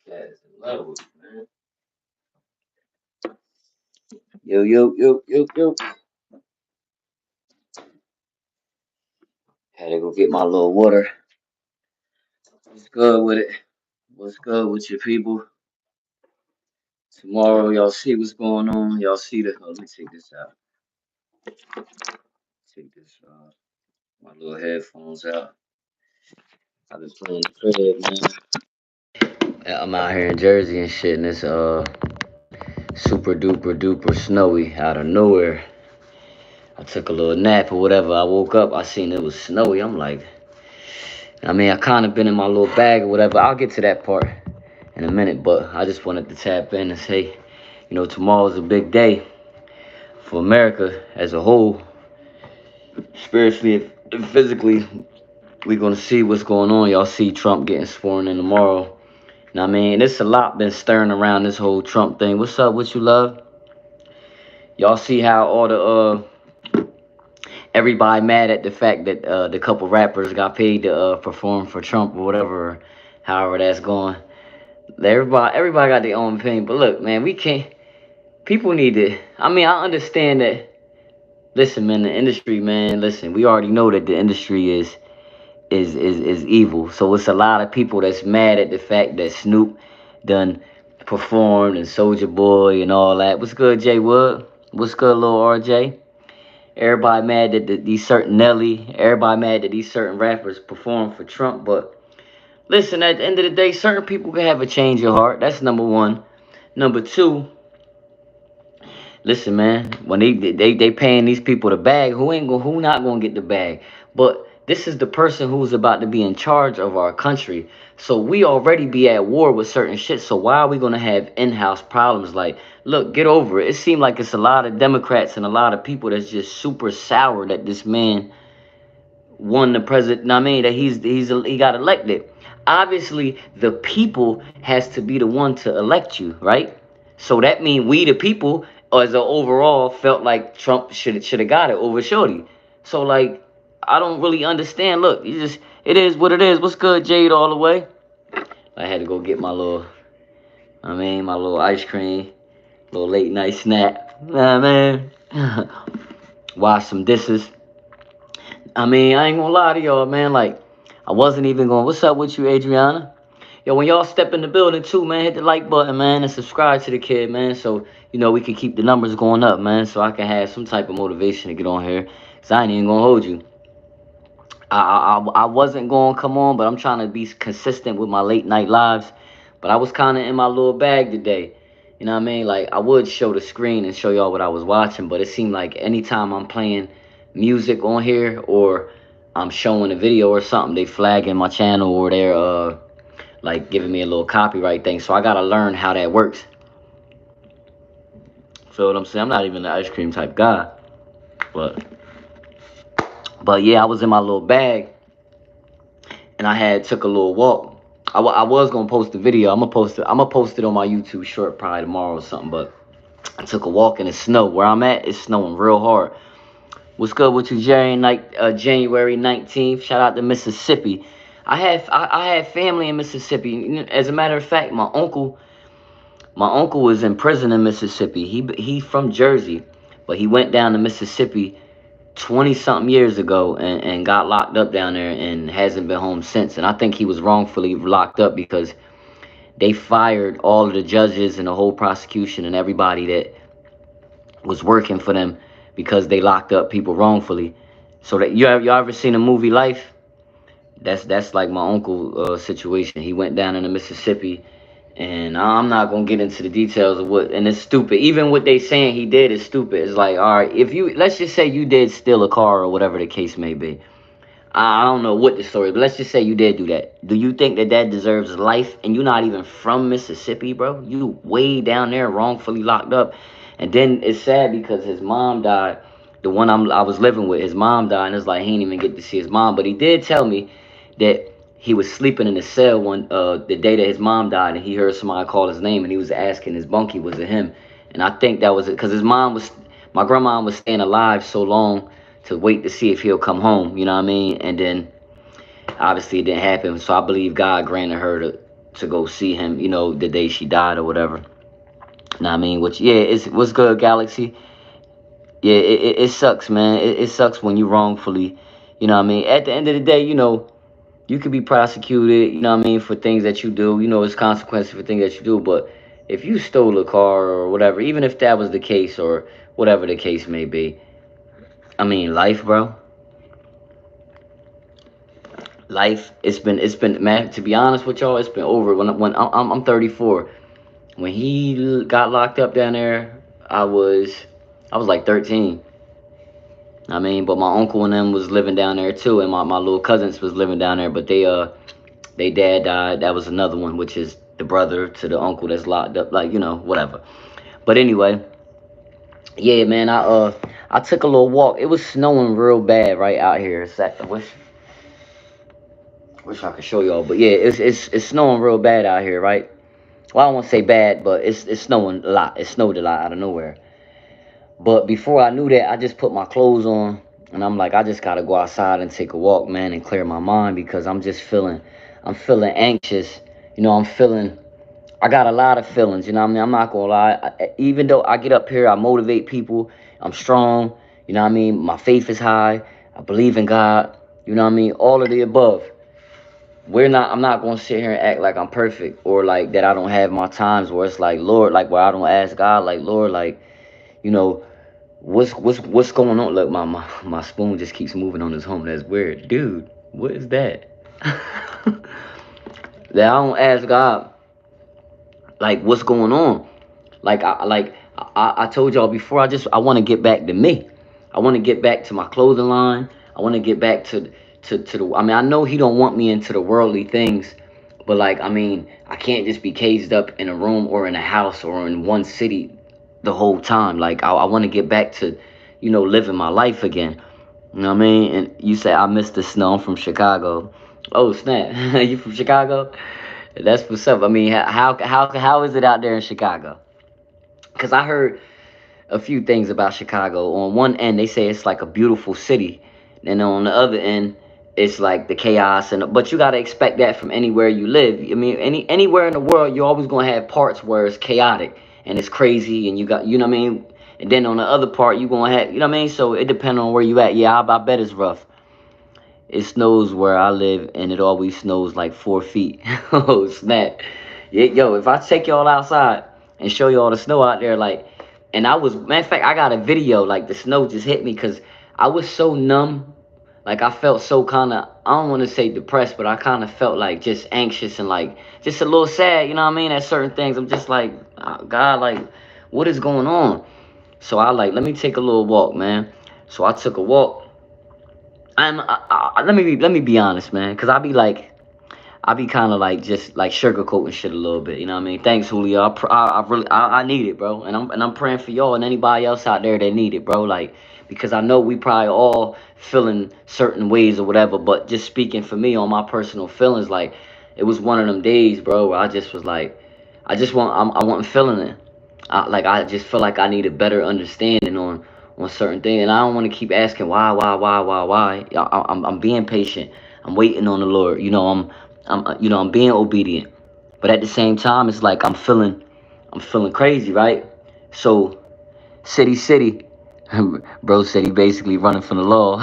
That's levels, man. Yo, yo, yo, yo, yo. Had to go get my little water. What's good with it? What's good with your people? Tomorrow, y'all see what's going on. Y'all see the. Oh, let me take this out. Take this, my little headphones out. I've been playing the crib, man. Yeah, I'm out here in Jersey and shit, and it's super duper duper snowy out of nowhere. I took a little nap or whatever. I woke up, I seen it was snowy. I'm like, I mean, I kind of been in my little bag or whatever. I'll get to that part in a minute, but I just wanted to tap in and say, tomorrow's a big day for America as a whole, spiritually and physically. We're gonna see what's going on. Y'all see Trump getting sworn in tomorrow. I mean, it's a lot been stirring around this whole Trump thing. What's up? What you love? Y'all see how all the everybody mad at the fact that the couple rappers got paid to perform for Trump or whatever, however that's going. Everybody got their own opinion, but look, man, we can't. People need to. I mean, I understand that. Listen, man, the industry, man. Listen, we already know that the industry is evil. So it's a lot of people that's mad at the fact that Snoop done performed and Soldier Boy and all that. What's good, Jay Wood? What's good, little RJ? Everybody mad that these certain Nelly. Everybody mad that these certain rappers perform for Trump. But listen, at the end of the day, certain people can have a change of heart. That's number one. Number two, listen, man, when they paying these people the bag, who not gonna get the bag? But this is the person who's about to be in charge of our country. So we already be at war with certain shit. So why are we gonna have in-house problems? Like, look, get over it. It seems like it's a lot of Democrats and a lot of people that's just super sour that this man won the president. I mean that he got elected. Obviously, the people has to be the one to elect you, right? So that means we the people, as a overall, felt like Trump should have got it over Shorty. So like, I don't really understand. Look, it is what it is. What's good, Jade, all the way? I had to go get my little, my little ice cream, little late night snack. Nah, man. Wash some dishes. I mean, I ain't gonna lie to y'all, man. Like, I wasn't even going. What's up with you, Adriana? Yo, when y'all step in the building too, man, hit the like button, man, and subscribe to the kid, man. So we can keep the numbers going up, man. So I can have some type of motivation to get on here. Cause I ain't even gonna hold you. I wasn't gonna come on, but I'm trying to be consistent with my late night lives. But I was kind of in my little bag today. You know what I mean? Like, I would show the screen and show y'all what I was watching, but it seemed like anytime I'm playing music on here or I'm showing a video or something, they flagging my channel or they're like giving me a little copyright thing. So I gotta learn how that works. Feel what I'm saying? I'm not even the ice cream type guy, but yeah, I was in my little bag and I had took a little walk. I was gonna post the video. I'm gonna post it on my YouTube short probably tomorrow or something. But I took a walk in the snow. Where I'm at, it's snowing real hard. What's good with you, January 19th? Shout out to Mississippi. I had family in Mississippi. As a matter of fact, my uncle was in prison in Mississippi. He from Jersey, but he went down to Mississippi 20 something years ago and got locked up down there and hasn't been home since. And I think he was wrongfully locked up because they fired all of the judges and the whole prosecution and everybody that was working for them because they locked up people wrongfully. So that you ever seen a movie Life? That's like my uncle situation. He went down into Mississippi, and I'm not gonna get into the details of what. And it's stupid. Even what they saying he did is stupid. It's like, all right, if you let's just say you did steal a car or whatever the case may be. I don't know what the story, but let's just say you did do that. Do you think that that deserves life? And you're not even from Mississippi, bro. You way down there, wrongfully locked up. And then it's sad because his mom died. The one I was living with, his mom died, and it's like he didn't even get to see his mom. But he did tell me that he was sleeping in the cell one the day that his mom died, and he heard somebody call his name, and he was asking his bunkie, was it him? And I think that was it, because his mom was, my grandma was staying alive so long to wait to see if he'll come home. You know what I mean? And then obviously it didn't happen. So I believe God granted her to go see him. You know, the day she died or whatever. You know what I mean? Which yeah, it's what's good, Galaxy. Yeah, it sucks, man. It sucks when you wrongfully. You know what I mean? At the end of the day, you know, you could be prosecuted, you know what I mean, for things that you do. You know, it's consequences for things that you do. But if you stole a car or whatever, even if that was the case or whatever the case may be, I mean, life, bro. Life, it's been, man. To be honest with y'all, it's been over. When I'm 34. When he got locked up down there, I was I was like 13. I mean, but my uncle and them was living down there too, and my little cousins was living down there. But they dad died. That was another one, which is the brother to the uncle that's locked up. Like, you know, whatever. But anyway, yeah, man. I took a little walk. It was snowing real bad right out here. I wish I could show y'all, but yeah, it's snowing real bad out here, right? Well, I don't want to say bad, but it's snowing a lot. It snowed a lot out of nowhere. But before I knew that, I just put my clothes on, and I'm like, I just gotta go outside and take a walk, man, and clear my mind because I'm feeling anxious. You know, I got a lot of feelings. You know what I mean? I'm not gonna lie. Even though I get up here, I motivate people. I'm strong. You know what I mean? My faith is high. I believe in God. You know what I mean? All of the above. I'm not gonna sit here and act like I'm perfect or like that I don't have my times where it's like, Lord, like where I don't ask God, like, Lord, like, you know, what's going on? Look, my spoon just keeps moving on this home. That's weird. Dude, what is that? That I don't ask God like what's going on. I told y'all before, I want to get back to me. I want to get back to my clothing line. I want to get back to the, I mean, I know he don't want me into the worldly things, but like, I mean, I can't just be caged up in a room or in a house or in one city the whole time. Like I want to get back to, you know, living my life again. You know what I mean? And you say I miss the snow. I'm from Chicago. Oh snap! You from Chicago? That's what's up. I mean, how is it out there in Chicago? Because I heard a few things about Chicago. On one end, they say it's like a beautiful city, and on the other end, it's like the chaos. And but you gotta expect that from anywhere you live. I mean, anywhere in the world, you're always gonna have parts where it's chaotic and it's crazy, and you got, you know what I mean. And then on the other part, you gonna have, you know what I mean. So it depends on where you at. Yeah, I bet it's rough. It snows where I live, and it always snows like 4 feet. Oh snap! Yeah, yo, if I take y'all outside and show y'all the snow out there, like, and I was, matter of fact, I got a video. Like the snow just hit me because I was so numb. Like I felt so kind of, I don't want to say depressed, but I kind of felt like just anxious and like just a little sad. You know what I mean? At certain things, I'm just like, God, like, what is going on? So I like, let me take a little walk, man. So I took a walk. Let me be honest, man, cause I be kind of like just like sugarcoating shit a little bit. You know what I mean? Thanks, Julio. I really I need it, bro, and I'm praying for y'all and anybody else out there that need it, bro. Like because I know we probably all feeling certain ways or whatever, but just speaking for me on my personal feelings, like it was one of them days, bro, where I just was like, I wasn't feeling it. I just feel like I need a better understanding on certain things, and I don't want to keep asking why. I'm being patient. I'm waiting on the Lord. You know, I'm being obedient. But at the same time, it's like I'm feeling crazy, right? So, city, bro said he basically running from the law.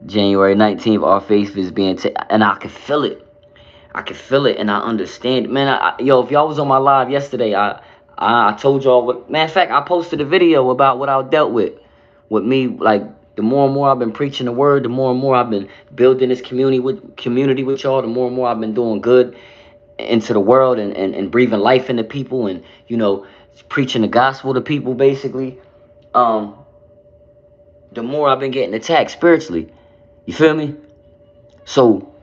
January 19th, our faith is being and I can feel it. I can feel it and I understand. Man, yo, if y'all was on my live yesterday, I told y'all what. Matter of fact, I posted a video about what I dealt with me. Like the more and more I've been preaching the word, the more and more I've been building this community with y'all. The more and more I've been doing good into the world and breathing life into people and you know preaching the gospel to people basically. Um, the more I've been getting attacked spiritually. You feel me? So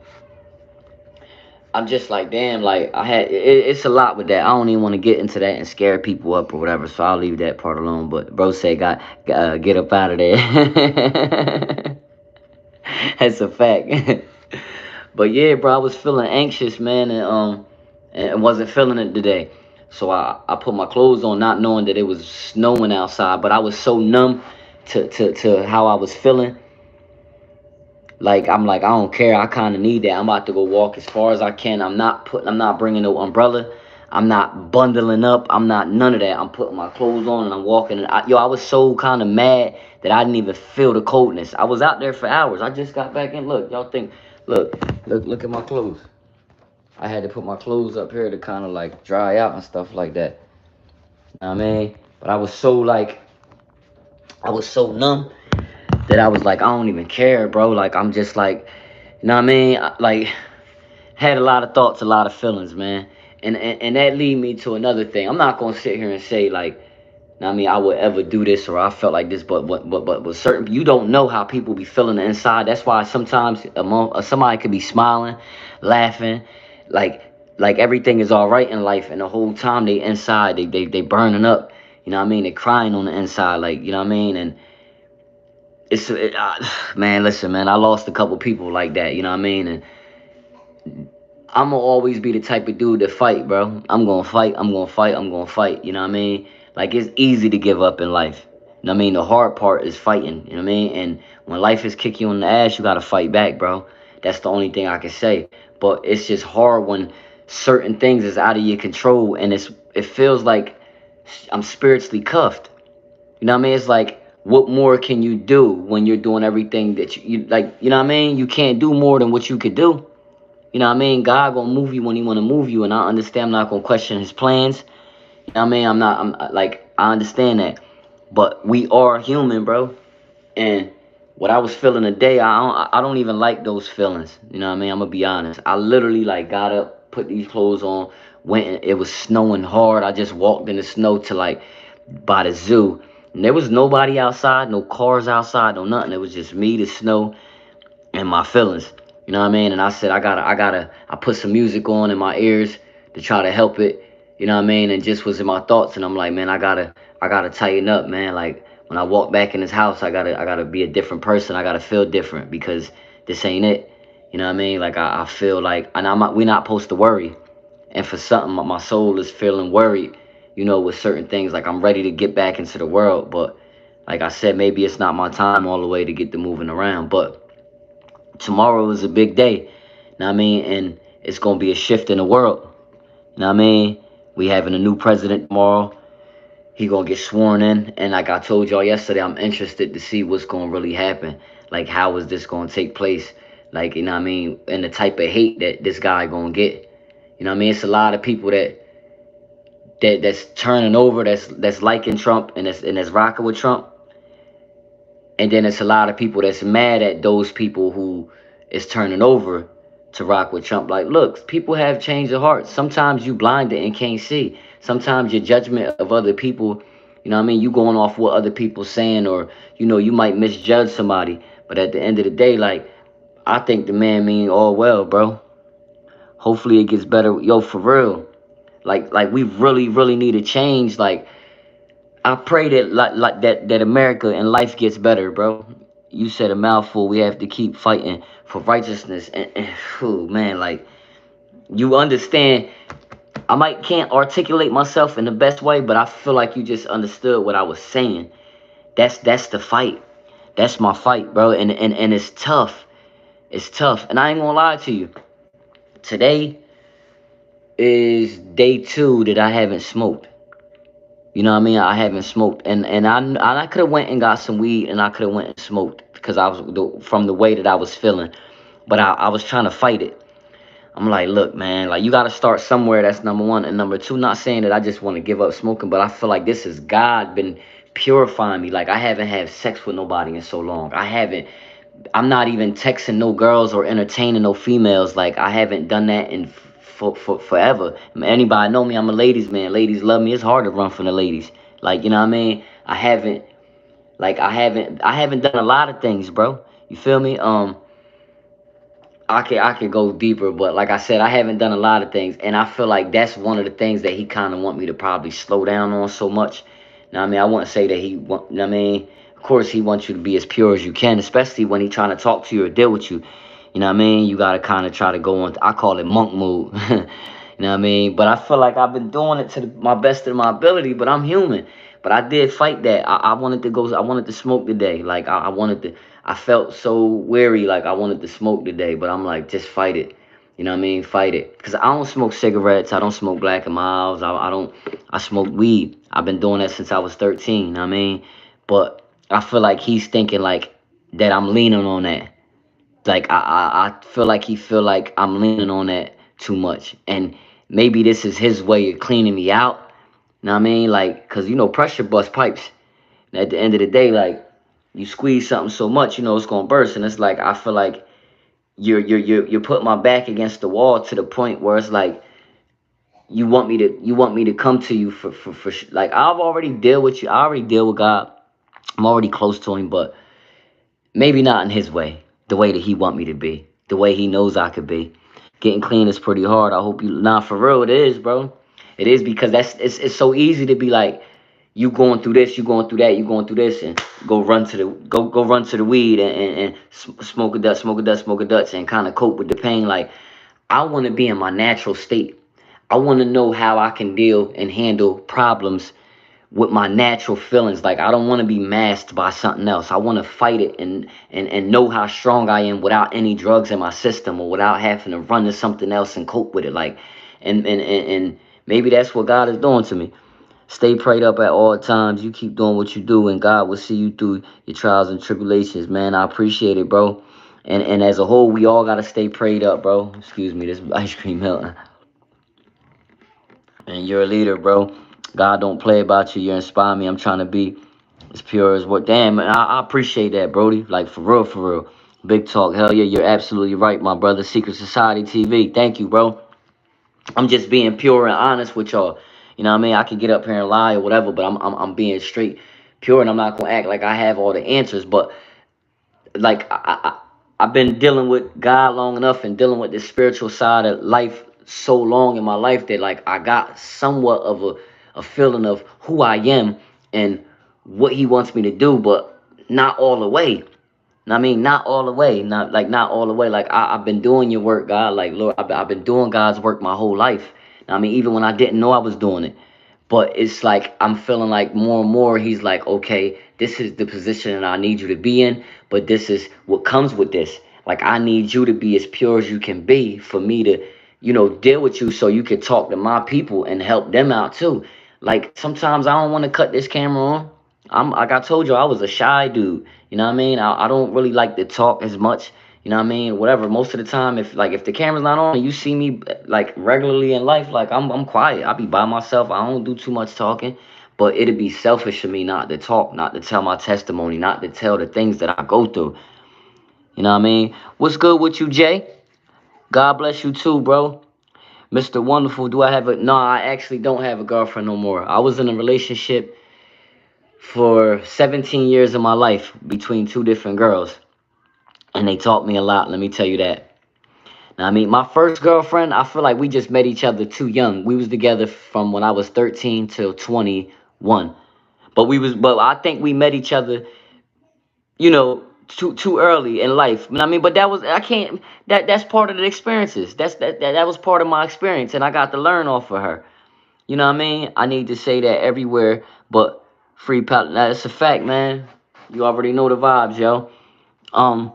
I'm just like, damn, like it's a lot with that. I don't even want to get into that and scare people up or whatever. So I'll leave that part alone. But bro said, got get up out of there. That's a fact. But yeah, bro, I was feeling anxious, man, and wasn't feeling it today. So I put my clothes on, not knowing that it was snowing outside. But I was so numb to how I was feeling. Like I'm like, I don't care. I kind of need that. I'm about to go walk as far as I can. I'm not bringing no umbrella. I'm not bundling up. I'm not none of that. I'm putting my clothes on and I'm walking. And I was so kind of mad that I didn't even feel the coldness. I was out there for hours. I just got back in. Look, y'all think, look, look at my clothes. I had to put my clothes up here to kind of like dry out and stuff like that. You know what I mean? But I was so numb that I was like, I don't even care, bro. Like I'm just like, you know what I mean? Like had a lot of thoughts, a lot of feelings, man. And that lead me to another thing. I'm not gonna sit here and say like, you know what I mean, I would ever do this or I felt like this, but certain you don't know how people be feeling the inside. That's why sometimes somebody could be smiling, laughing, like like everything is all right in life, and the whole time they inside they burning up. You know what I mean? They crying on the inside, like you know what I mean, and man, listen, man, I lost a couple people like that. You know what I mean, and I'm gonna always be the type of dude that fight, bro. I'm gonna fight. I'm gonna fight. I'm gonna fight. You know what I mean? Like it's easy to give up in life. You know what I mean? The hard part is fighting. You know what I mean? And when life is kicking you in the ass, you gotta fight back, bro. That's the only thing I can say. But it's just hard when certain things is out of your control, and it feels like I'm spiritually cuffed. You know what I mean? It's like, what more can you do when you're doing everything that you like? You know what I mean? You can't do more than what you could do. You know what I mean? God gonna move you when he wanna move you, and I understand. I'm not gonna question his plans. You know what I mean? I'm not. I understand that, but we are human, bro. And what I was feeling today, I don't even like those feelings. You know what I mean? I'm gonna be honest. I literally like got up, put these clothes on, went. It was snowing hard. I just walked in the snow to like by the zoo, and there was nobody outside, no cars outside, no nothing. It was just me, the snow, and my feelings. You know what I mean? And I said, I put some music on in my ears to try to help it. You know what I mean? And just was in my thoughts, and I'm like, man, I gotta tighten up, man. Like when I walk back in this house, I gotta be a different person. I gotta feel different because this ain't it. You know what I mean? Like I feel like, and we're not supposed to worry. And for something, my soul is feeling worried. You know, with certain things, like I'm ready to get back into the world, but like I said, maybe it's not my time all the way to get to moving around, but tomorrow is a big day. You know what I mean? And it's gonna be a shift in the world. You know what I mean? We having a new president tomorrow. He gonna get sworn in, and like I told y'all yesterday, I'm interested to see what's gonna really happen. Like, how is this gonna take place? Like, you know what I mean? And the type of hate that this guy gonna get. You know what I mean? It's a lot of people that's turning over, that's liking Trump and that's rocking with Trump, and then it's a lot of people that's mad at those people who is turning over to rock with Trump. Like, look, people have changed their hearts. Sometimes you blinded and can't see. Sometimes your judgment of other people, you know what I mean, you going off what other people saying, or you know, you might misjudge somebody. But at the end of the day, like, I think the man mean all well, bro. Hopefully it gets better. Yo, for real. Like we really need a change. Like I pray that that America and life gets better, bro. You said a mouthful. We have to keep fighting for righteousness, and oh man, like you understand. I might can't articulate myself in the best way, but I feel like you just understood what I was saying. That's the fight. That's my fight, bro. And it's tough. It's tough. And I ain't gonna lie to you. Today is day 2 that I haven't smoked. You know what I mean? I haven't smoked, and I could have went and got some weed, and I could have went and smoked because I was from the way that I was feeling, but I was trying to fight it. I'm like, look, man, like you got to start somewhere. That's number one, and number two, not saying that I just want to give up smoking, but I feel like this is God been purifying me. Like I haven't had sex with nobody in so long. I haven't. I'm not even texting no girls or entertaining no females. Like I haven't done that in for forever. Anybody know me? I'm a ladies man. Ladies love me. It's hard to run from the ladies. Like you know what I mean? I haven't done a lot of things, bro. You feel me? I could go deeper, but like I said, I haven't done a lot of things, and I feel like that's one of the things that he kind of want me to probably slow down on so much. Now, I mean, I wouldn't say that he want. I mean, of course, he wants you to be as pure as you can, especially when he's trying to talk to you or deal with you. You know what I mean? You gotta kind of try to go on. I call it monk mood. You know what I mean? But I feel like I've been doing it to my best of my ability. But I'm human. But I did fight that. I wanted to go. I wanted to smoke today. Like I wanted to. I felt so weary, like I wanted to smoke today, but I'm like, just fight it. You know what I mean? Fight it. Because I don't smoke cigarettes. I don't smoke Black and Miles. I don't, I smoke weed. I've been doing that since I was 13. You know what I mean? But I feel like he's thinking like that I'm leaning on that. Like I feel like he feel like I'm leaning on that too much. And maybe this is his way of cleaning me out. You know what I mean? Like, because, pressure bust pipes. And at the end of the day, like, you squeeze something so much, it's gonna burst. And it's like I feel like you're putting my back against the wall to the point where it's like you want me to come to you like I've already deal with you. I already deal with God. I'm already close to him, but maybe not in his way, the way that he want me to be, the way he knows I could be. Getting clean is pretty hard. I hope you nah for real it is, bro. It is because it's so easy to be like you going through this, you going through that, you going through this, and go run to the weed and smoke a Dutch, smoke a Dutch, smoke a Dutch, and kind of cope with the pain. Like I want to be in my natural state. I want to know how I can deal and handle problems with my natural feelings. Like I don't want to be masked by something else. I want to fight it and know how strong I am without any drugs in my system or without having to run to something else and cope with it. Like and maybe that's what God is doing to me. Stay prayed up at all times. You keep doing what you do, and God will see you through your trials and tribulations, man. I appreciate it, bro. And as a whole, we all gotta stay prayed up, bro. Excuse me, this ice cream melting. And you're a leader, bro. God don't play about you. You inspire me. I'm trying to be as pure as what. Damn, man, I appreciate that, Brody. Like for real, for real. Big talk. Hell yeah, you're absolutely right, my brother. Secret Society TV. Thank you, bro. I'm just being pure and honest with y'all. You know what I mean? I can get up here and lie or whatever, but I'm being straight pure, and I'm not gonna act like I have all the answers. But like I've been dealing with God long enough and dealing with this spiritual side of life so long in my life that like I got somewhat of a feeling of who I am and what he wants me to do, but not all the way. I mean, not all the way, not all the way. Like I've been doing your work, God. Like Lord, I've been doing God's work my whole life. I mean, even when I didn't know I was doing it. But it's like I'm feeling like more and more he's like, okay, this is the position that I need you to be in, but this is what comes with this. Like I need you to be as pure as you can be for me to, deal with you so you can talk to my people and help them out too. Like sometimes I don't want to cut this camera on. I'm like I told you, I was a shy dude. You know what I mean? I don't really like to talk as much. You know what I mean? Whatever. Most of the time, if the camera's not on and you see me like regularly in life, like I'm quiet. I be by myself. I don't do too much talking. But it'd be selfish of me not to talk, not to tell my testimony, not to tell the things that I go through. You know what I mean? What's good with you, Jay? God bless you too, bro. Mr. Wonderful, do I have a no, I actually don't have a girlfriend no more. I was in a relationship for 17 years of my life between two different girls. And they taught me a lot, let me tell you that. Now, I mean, my first girlfriend, I feel like we just met each other too young. We was together from when I was 13 till 21. But I think we met each other, too early in life. I mean, but that was I can't that's part of the experiences. That was part of my experience, and I got to learn off of her. You know what I mean? I need to say that everywhere, but free pal. That's a fact, man. You already know the vibes, yo. Um,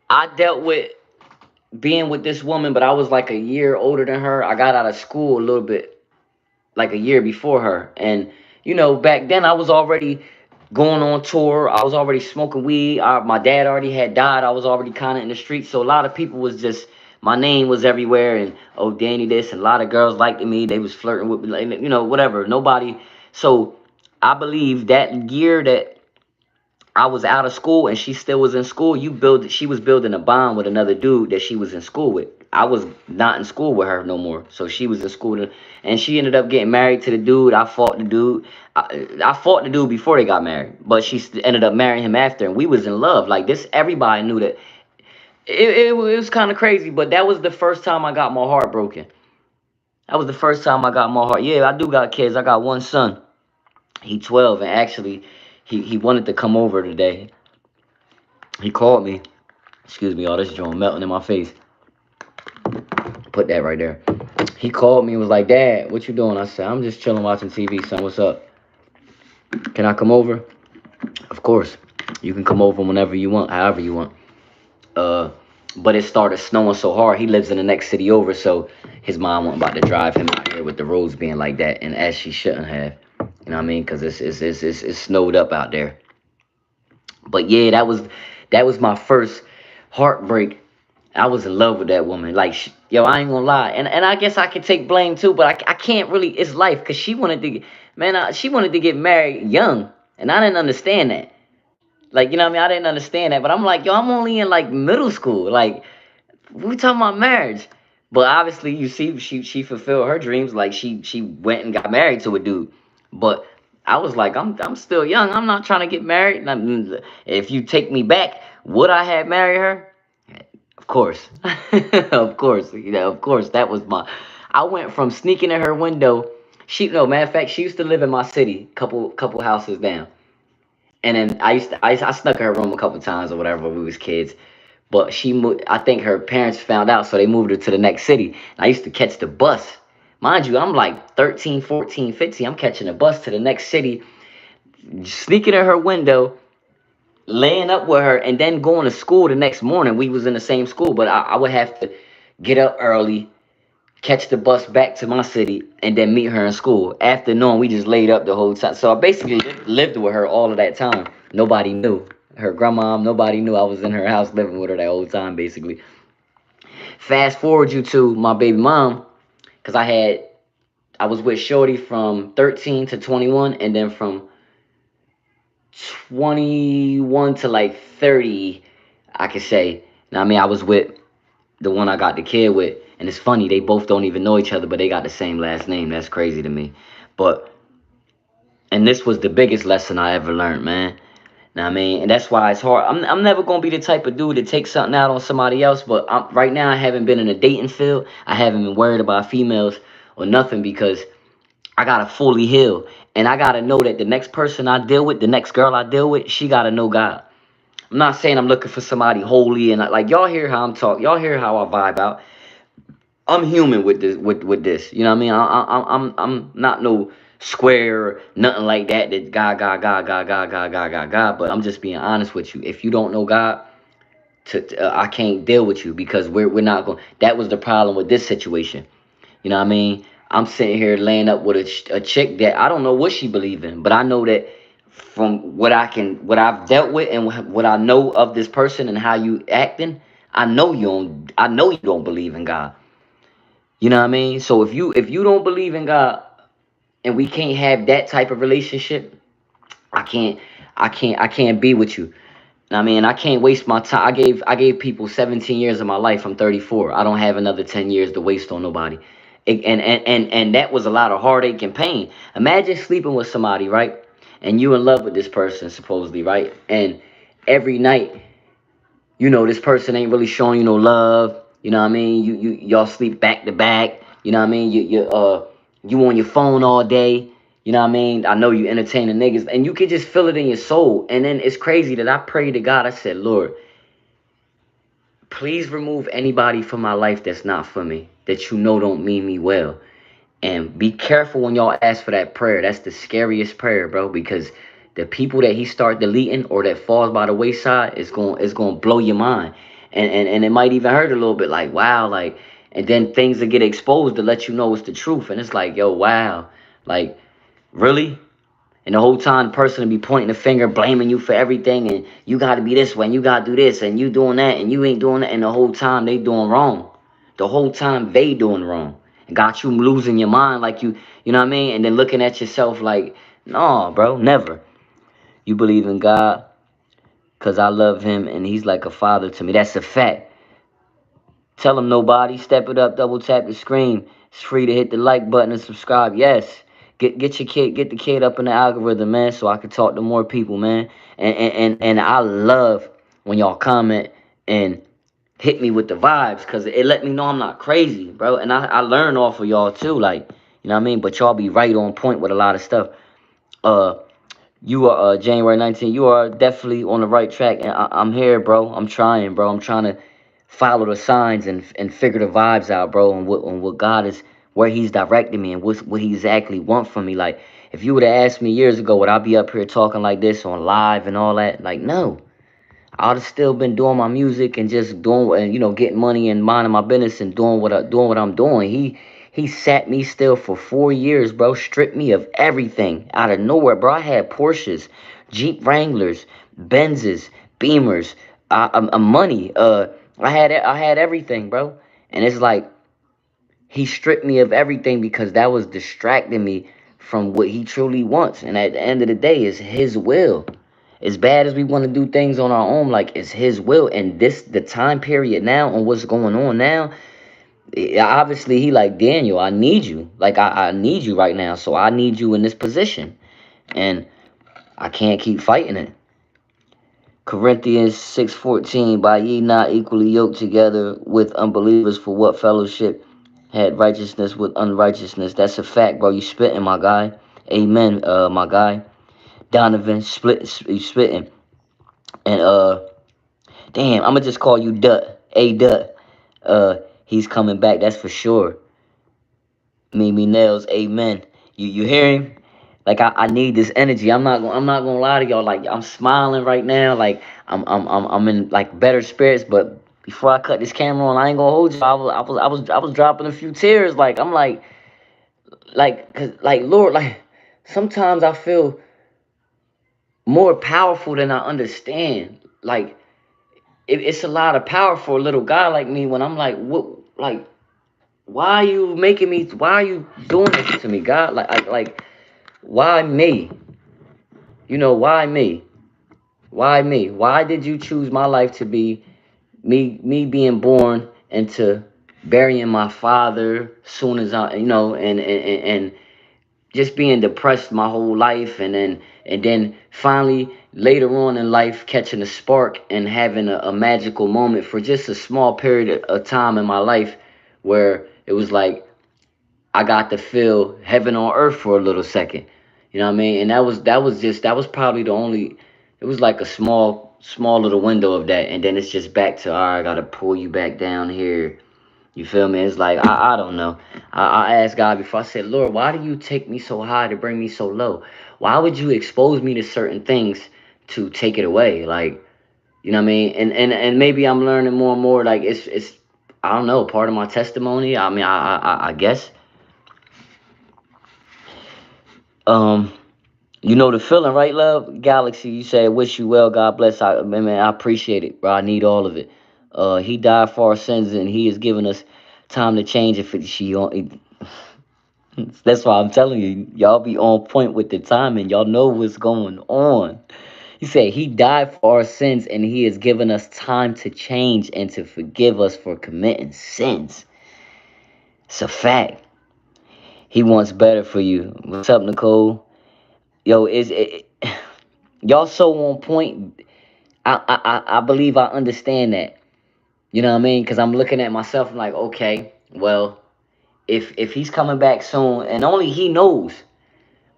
I dealt with being with this woman, but I was like a year older than her. I got out of school a little bit, like a year before her. And, back then I was already going on tour. I was already smoking weed. My dad already had died. I was already kind of in the streets. So a lot of people was just, my name was everywhere. And, oh, Danny this. And a lot of girls liked me. They was flirting with me, like, whatever. Nobody. So I believe that year that I was out of school and she still was in school. She was building a bond with another dude that she was in school with. I was not in school with her no more. So she was in school and she ended up getting married to the dude. I fought the dude. I fought the dude before they got married, but she ended up marrying him after, and we was in love. Like this, everybody knew that it was kind of crazy, but that was the first time I got my heart broken. That was the first time I got my heart. Yeah, I do got kids. I got one son. He 12, and actually, he wanted to come over today. He called me. Excuse me, all this joint melting in my face. Put that right there. He called me and was like, "Dad, what you doing?" I said, "I'm just chilling watching TV, son. What's up? Can I come over?" Of course. You can come over whenever you want, however you want. Uh, but it started snowing so hard. He lives in the next city over, so his mom wasn't about to drive him out here with the roads being like that, and as she shouldn't have. You know what I mean? Because it's snowed up out there. But yeah, that was my first heartbreak. I was in love with that woman. Like, yo, I ain't gonna lie, and I guess I could take blame too, but I can't really. It's life, cause she wanted to, man, she wanted to get married young, and I didn't understand that. Like, you know what I mean? I didn't understand that, but I'm like, yo, I'm only in like middle school. Like, we talking about marriage. But obviously, you see, she fulfilled her dreams. Like, she went and got married to a dude. But I was like, I'm still young. I'm not trying to get married. And if you take me back, would I have married her? Of course, of course. You know, of course. That was my. I went from sneaking in her window. She, no, matter of fact, she used to live in my city, couple houses down. And then I snuck in her room a couple times or whatever when we was kids. But she moved. I think her parents found out, so they moved her to the next city. I used to catch the bus. Mind you, I'm like 13, 14, 15. I'm catching a bus to the next city, sneaking in her window, laying up with her, and then going to school the next morning. We was in the same school, but I would have to get up early, catch the bus back to my city, and then meet her in school. After knowing we just laid up the whole time. So I basically lived with her all of that time. Nobody knew. Her grandma, nobody knew I was in her house living with her that whole time, basically. Fast forward you to my baby mom, because I was with Shorty from 13 to 21, and then from 21 to like 30, I could say. Now, I mean, I was with the one I got the kid with, and it's funny, they both don't even know each other, but they got the same last name. That's crazy to me. But, and this was the biggest lesson I ever learned, man. Now, I mean, and that's why it's hard. I'm never gonna be the type of dude to take something out on somebody else. But right now, I haven't been in the dating field. I haven't been worried about females or nothing because I gotta fully heal, and I gotta know that the next person I deal with, the next girl I deal with, she gotta know God. I'm not saying I'm looking for somebody holy and like y'all hear how I'm talk. Y'all hear how I vibe out. I'm human with this. With this, you know what I mean? I'm not no square, nothing like that. That God. But I'm just being honest with you. If you don't know God, I can't deal with you because we're not going. That was the problem with this situation. You know what I mean? I'm sitting here laying up with a chick that I don't know what she believe in, but I know that from what I've dealt with and what I know of this person and how you acting, I know you don't believe in God. You know what I mean? So if you don't believe in God and we can't have that type of relationship, I can't I can't be with you. I mean, I can't waste my time. I gave people 17 years of my life. I'm 34. I don't have another 10 years to waste on nobody. And that was a lot of heartache and pain. Imagine sleeping with somebody, right? And you in love with this person supposedly, right? And every night, this person ain't really showing you no love. You know what I mean? Y'all sleep back to back. You know what I mean? You on your phone all day. You know what I mean? I know you entertaining niggas, and you can just feel it in your soul. And then it's crazy that I prayed to God. I said, Lord, please remove anybody from my life that's not for me, that don't mean me well. And be careful when y'all ask for that prayer. That's the scariest prayer, bro, because the people that he start deleting or that falls by the wayside is going to blow your mind. And it might even hurt a little bit, like, wow, like, and then things will get exposed to let you know it's the truth. And it's like, yo, wow, like, really? And the whole time the person will be pointing the finger, blaming you for everything, and you gotta be this way, and you gotta do this, and you doing that, and you ain't doing that, and the whole time they doing wrong. The whole time they doing wrong. And got you losing your mind like you know what I mean? And then looking at yourself like, no, bro, never. You believe in God, because I love him, and he's like a father to me. That's a fact. Tell him nobody. Step it up. Double tap the screen. It's free to hit the like button and subscribe. Yes. Get the kid up in the algorithm, man, so I can talk to more people, man. And I love when y'all comment and hit me with the vibes, because it let me know I'm not crazy, bro. And I learn off of y'all too, like, you know what I mean? But y'all be right on point with a lot of stuff. Uh, you are January 19th. You are definitely on the right track, and I'm here, bro. I'm trying, bro. I'm trying to follow the signs and figure the vibes out, bro, on what God is, where He's directing me, and what He exactly want from me. Like, if you would have asked me years ago, would I be up here talking like this on live and all that? Like, no. I'd have still been doing my music and just doing, and getting money and minding my business and doing what I'm doing. He sat me still for 4 years, bro. Stripped me of everything out of nowhere, bro. I had Porsches, Jeep Wranglers, Benzes, Beamers, money. I had everything, bro. And it's like he stripped me of everything because that was distracting me from what he truly wants. And at the end of the day, it's his will. As bad as we want to do things on our own, like, it's his will. And the time period now on what's going on now, obviously he like, Daniel, I need you. Like, I need you right now. So I need you in this position. And I can't keep fighting it. Corinthians 6:14, by ye not equally yoked together with unbelievers, for what fellowship had righteousness with unrighteousness? That's a fact, bro. You spitting, my guy. Amen, my guy. Donovan, you spitting. And damn, I'ma just call you Dut. A Dut. He's coming back, that's for sure. Mimi Nails, amen. You hear him? Like, I need this energy. I'm not gonna lie to y'all. Like, I'm smiling right now. Like, I'm in like better spirits. But before I cut this camera on, I ain't gonna hold you. I was dropping a few tears. Like, I'm like, cause like, Lord, like, sometimes I feel more powerful than I understand. Like, it's a lot of power for a little guy like me when I'm like, what, like, why are you making me? Why are you doing this to me, God? Like, why me? Why me? Why me? Why did you choose my life to be me being born into burying my father soon as and just being depressed my whole life, and then finally later on in life catching a spark and having a magical moment for just a small period of time in my life where it was like I got to feel heaven on earth for a little second. You know what I mean? And that was probably the only. It was like a small little window of that, and then it's just back to, all right, I gotta pull you back down here. You feel me? It's like, I don't know. I asked God before. I said, Lord, why do you take me so high to bring me so low? Why would you expose me to certain things to take it away? Like, you know what I mean? And maybe I'm learning more and more. Like, it's I don't know, part of my testimony. I mean, I guess. Um, you know the feeling, right, love? Galaxy, you say, wish you well, God bless. Man, I appreciate it, bro. I need all of it. He died for our sins, and he has given us time to change. If she on, that's why I'm telling you, y'all be on point with the timing. Y'all know what's going on. He said he died for our sins, and he has given us time to change and to forgive us for committing sins. It's a fact. He wants better for you. What's up, Nicole? Yo, y'all so on point. I believe I understand that. You know what I mean? Because I'm looking at myself. I'm like, okay, well, if he's coming back soon, and only he knows,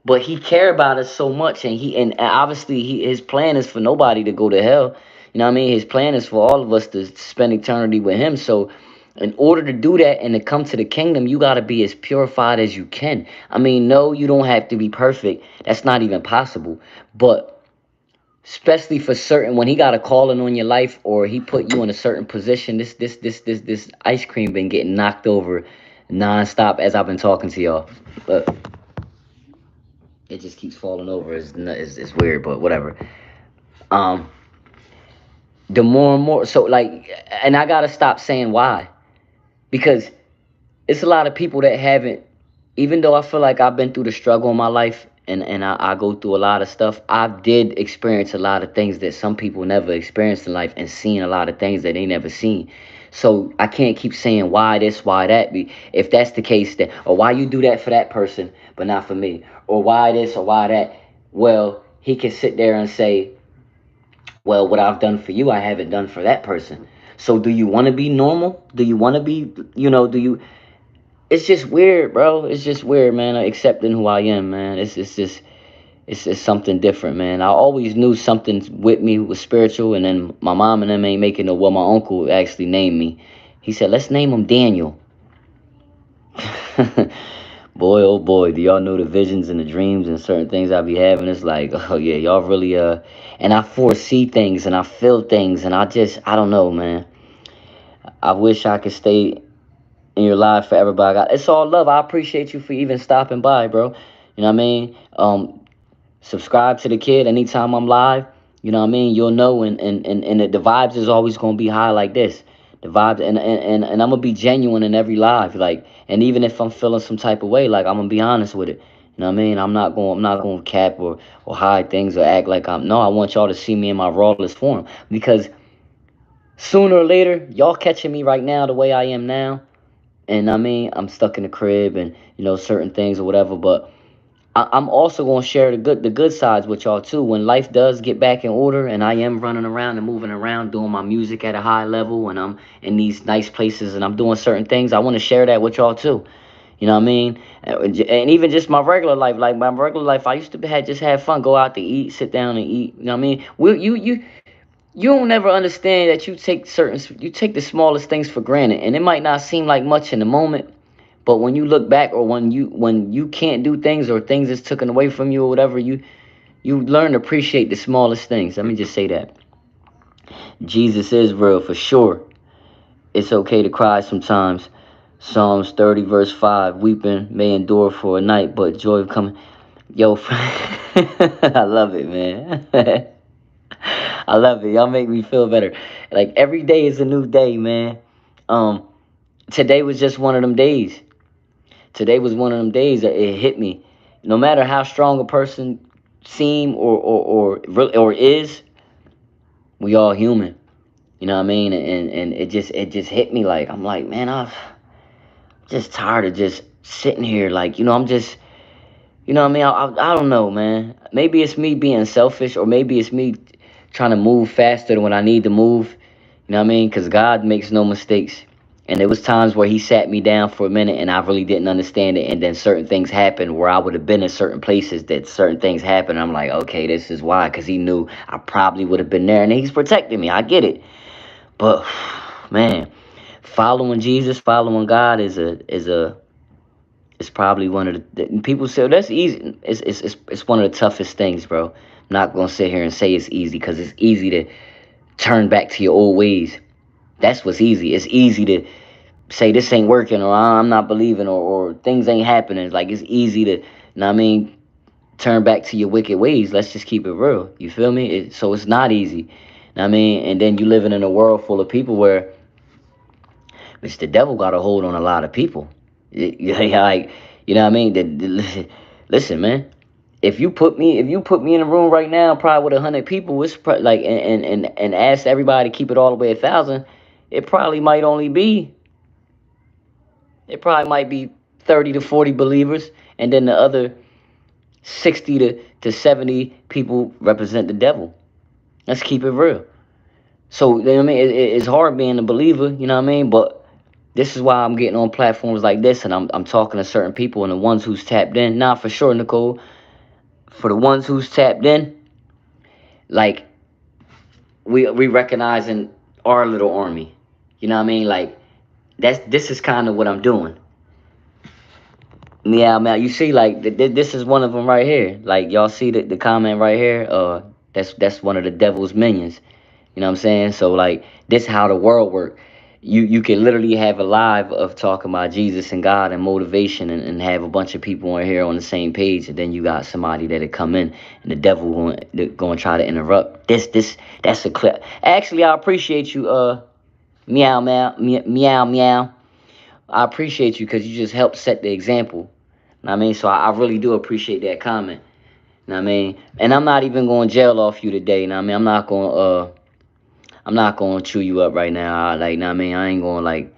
but he care about us so much, and obviously his plan is for nobody to go to hell. You know what I mean? His plan is for all of us to spend eternity with him. So, in order to do that and to come to the kingdom, you got to be as purified as you can. I mean, no, you don't have to be perfect. That's not even possible. But especially for certain, when he got a calling on your life, or he put you in a certain position, this ice cream been getting knocked over nonstop as I've been talking to y'all. But it just keeps falling over. It's weird, but whatever. Um, the more and more, so like, and I gotta stop saying why, because it's a lot of people that haven't. Even though I feel like I've been through the struggle in my life, and I go through a lot of stuff, I did experience a lot of things that some people never experienced in life, and seen a lot of things that they never seen. So I can't keep saying why this, why that. If that's the case, that, or why you do that for that person but not for me, or why this or why that. Well, he can sit there and say, well, what I've done for you, I haven't done for that person. So do you want to be normal? Do you want to be, do you, it's just weird, bro. It's just weird, man. Accepting who I am, man. It's just, it's something different, man. I always knew something with me was spiritual, and then my mom and them ain't making it. Well, my uncle actually named me. He said, let's name him Daniel. Boy, oh boy, do y'all know the visions and the dreams and certain things I be having? It's like, oh yeah, y'all really, and I foresee things and I feel things, and I don't know, man. I wish I could stay in your life forever, but it's all love. I appreciate you for even stopping by, bro. You know what I mean? Subscribe to the kid anytime I'm live. You know what I mean? You'll know, and the vibes is always gonna be high like this. The vibes, and I'm gonna be genuine in every live, like, and even if I'm feeling some type of way, like, I'm gonna be honest with it. You know what I mean? I'm not gonna cap or hide things or act like I'm. No, I want y'all to see me in my rawest form, because sooner or later, y'all catching me right now the way I am now, and I mean, I'm stuck in the crib and certain things or whatever, but I'm also gonna share the good sides with y'all too. When life does get back in order, and I am running around and moving around, doing my music at a high level, and I'm in these nice places, and I'm doing certain things, I want to share that with y'all too. You know what I mean? And even just my regular life, like my regular life, I used to just have fun, go out to eat, sit down and eat. You know what I mean? You don't ever understand that you take the smallest things for granted, and it might not seem like much in the moment, but when you look back, or when you can't do things, or things is taken away from you or whatever, you learn to appreciate the smallest things. Let me just say that Jesus is real for sure. It's okay to cry sometimes. Psalms 30 verse 5: weeping may endure for a night, but joy coming. Yo, I love it, man. I love it. Y'all make me feel better. Like, every day is a new day, man. Um, Today was just one of them days. Today was one of them days that it hit me. No matter how strong a person seem or is, we all human. You know what I mean? And it just hit me, like, I'm like, man, I'm just tired of just sitting here, like, I'm just, what I mean? I don't know, man. Maybe it's me being selfish, or maybe it's me trying to move faster than when I need to move. You know what I mean? Because God makes no mistakes. And there was times where he sat me down for a minute, and I really didn't understand it. And then certain things happened where I would have been in certain places that certain things happened. I'm like, okay, this is why. Because he knew I probably would have been there, and he's protecting me. I get it. But, man, following Jesus, following God is probably one of people say, "Oh, that's easy." It's one of the toughest things, bro. I'm not gonna sit here and say it's easy, because it's easy to turn back to your old ways. That's what's easy. It's easy to say this ain't working, or I'm not believing, or things ain't happening. It's like, it's easy to, what I mean, turn back to your wicked ways. Let's just keep it real. You feel me? So it's not easy. Know what I mean, and then you living in a world full of people where it's the devil got a hold on a lot of people. Like, you know what I mean? Listen, man. If you put me in a room right now, probably with 100 people, it's like, and ask everybody to keep it all the way 1,000, it probably might only be it probably might be 30 to 40 believers, and then the other 60 to 70 people represent the devil. Let's keep it real. So, you know what I mean? It's hard being a believer, you know what I mean? But this is why I'm getting on platforms like this, and I'm talking to certain people, and the ones who's tapped in. Now, for sure, Nicole, for the ones who's tapped in, like, we recognizing our little army. You know what I mean? Like, this is kind of what I'm doing. Yeah, man. You see, like, this is one of them right here. Like, y'all see the comment right here. That's one of the devil's minions. You know what I'm saying? So, like, this how the world work. You can literally have a live of talking about Jesus and God and motivation, and have a bunch of people on here on the same page, and then you got somebody that'll come in, and the devil going to try to interrupt. That's a clip. Actually, I appreciate you. Meow meow meow meow. I appreciate you, because you just helped set the example. Know what I mean? So I really do appreciate that comment. Know what I mean? And I'm not even going to jail off you today. Know what I mean? I'm not going to chew you up right now. Know what I mean? I ain't going to, like,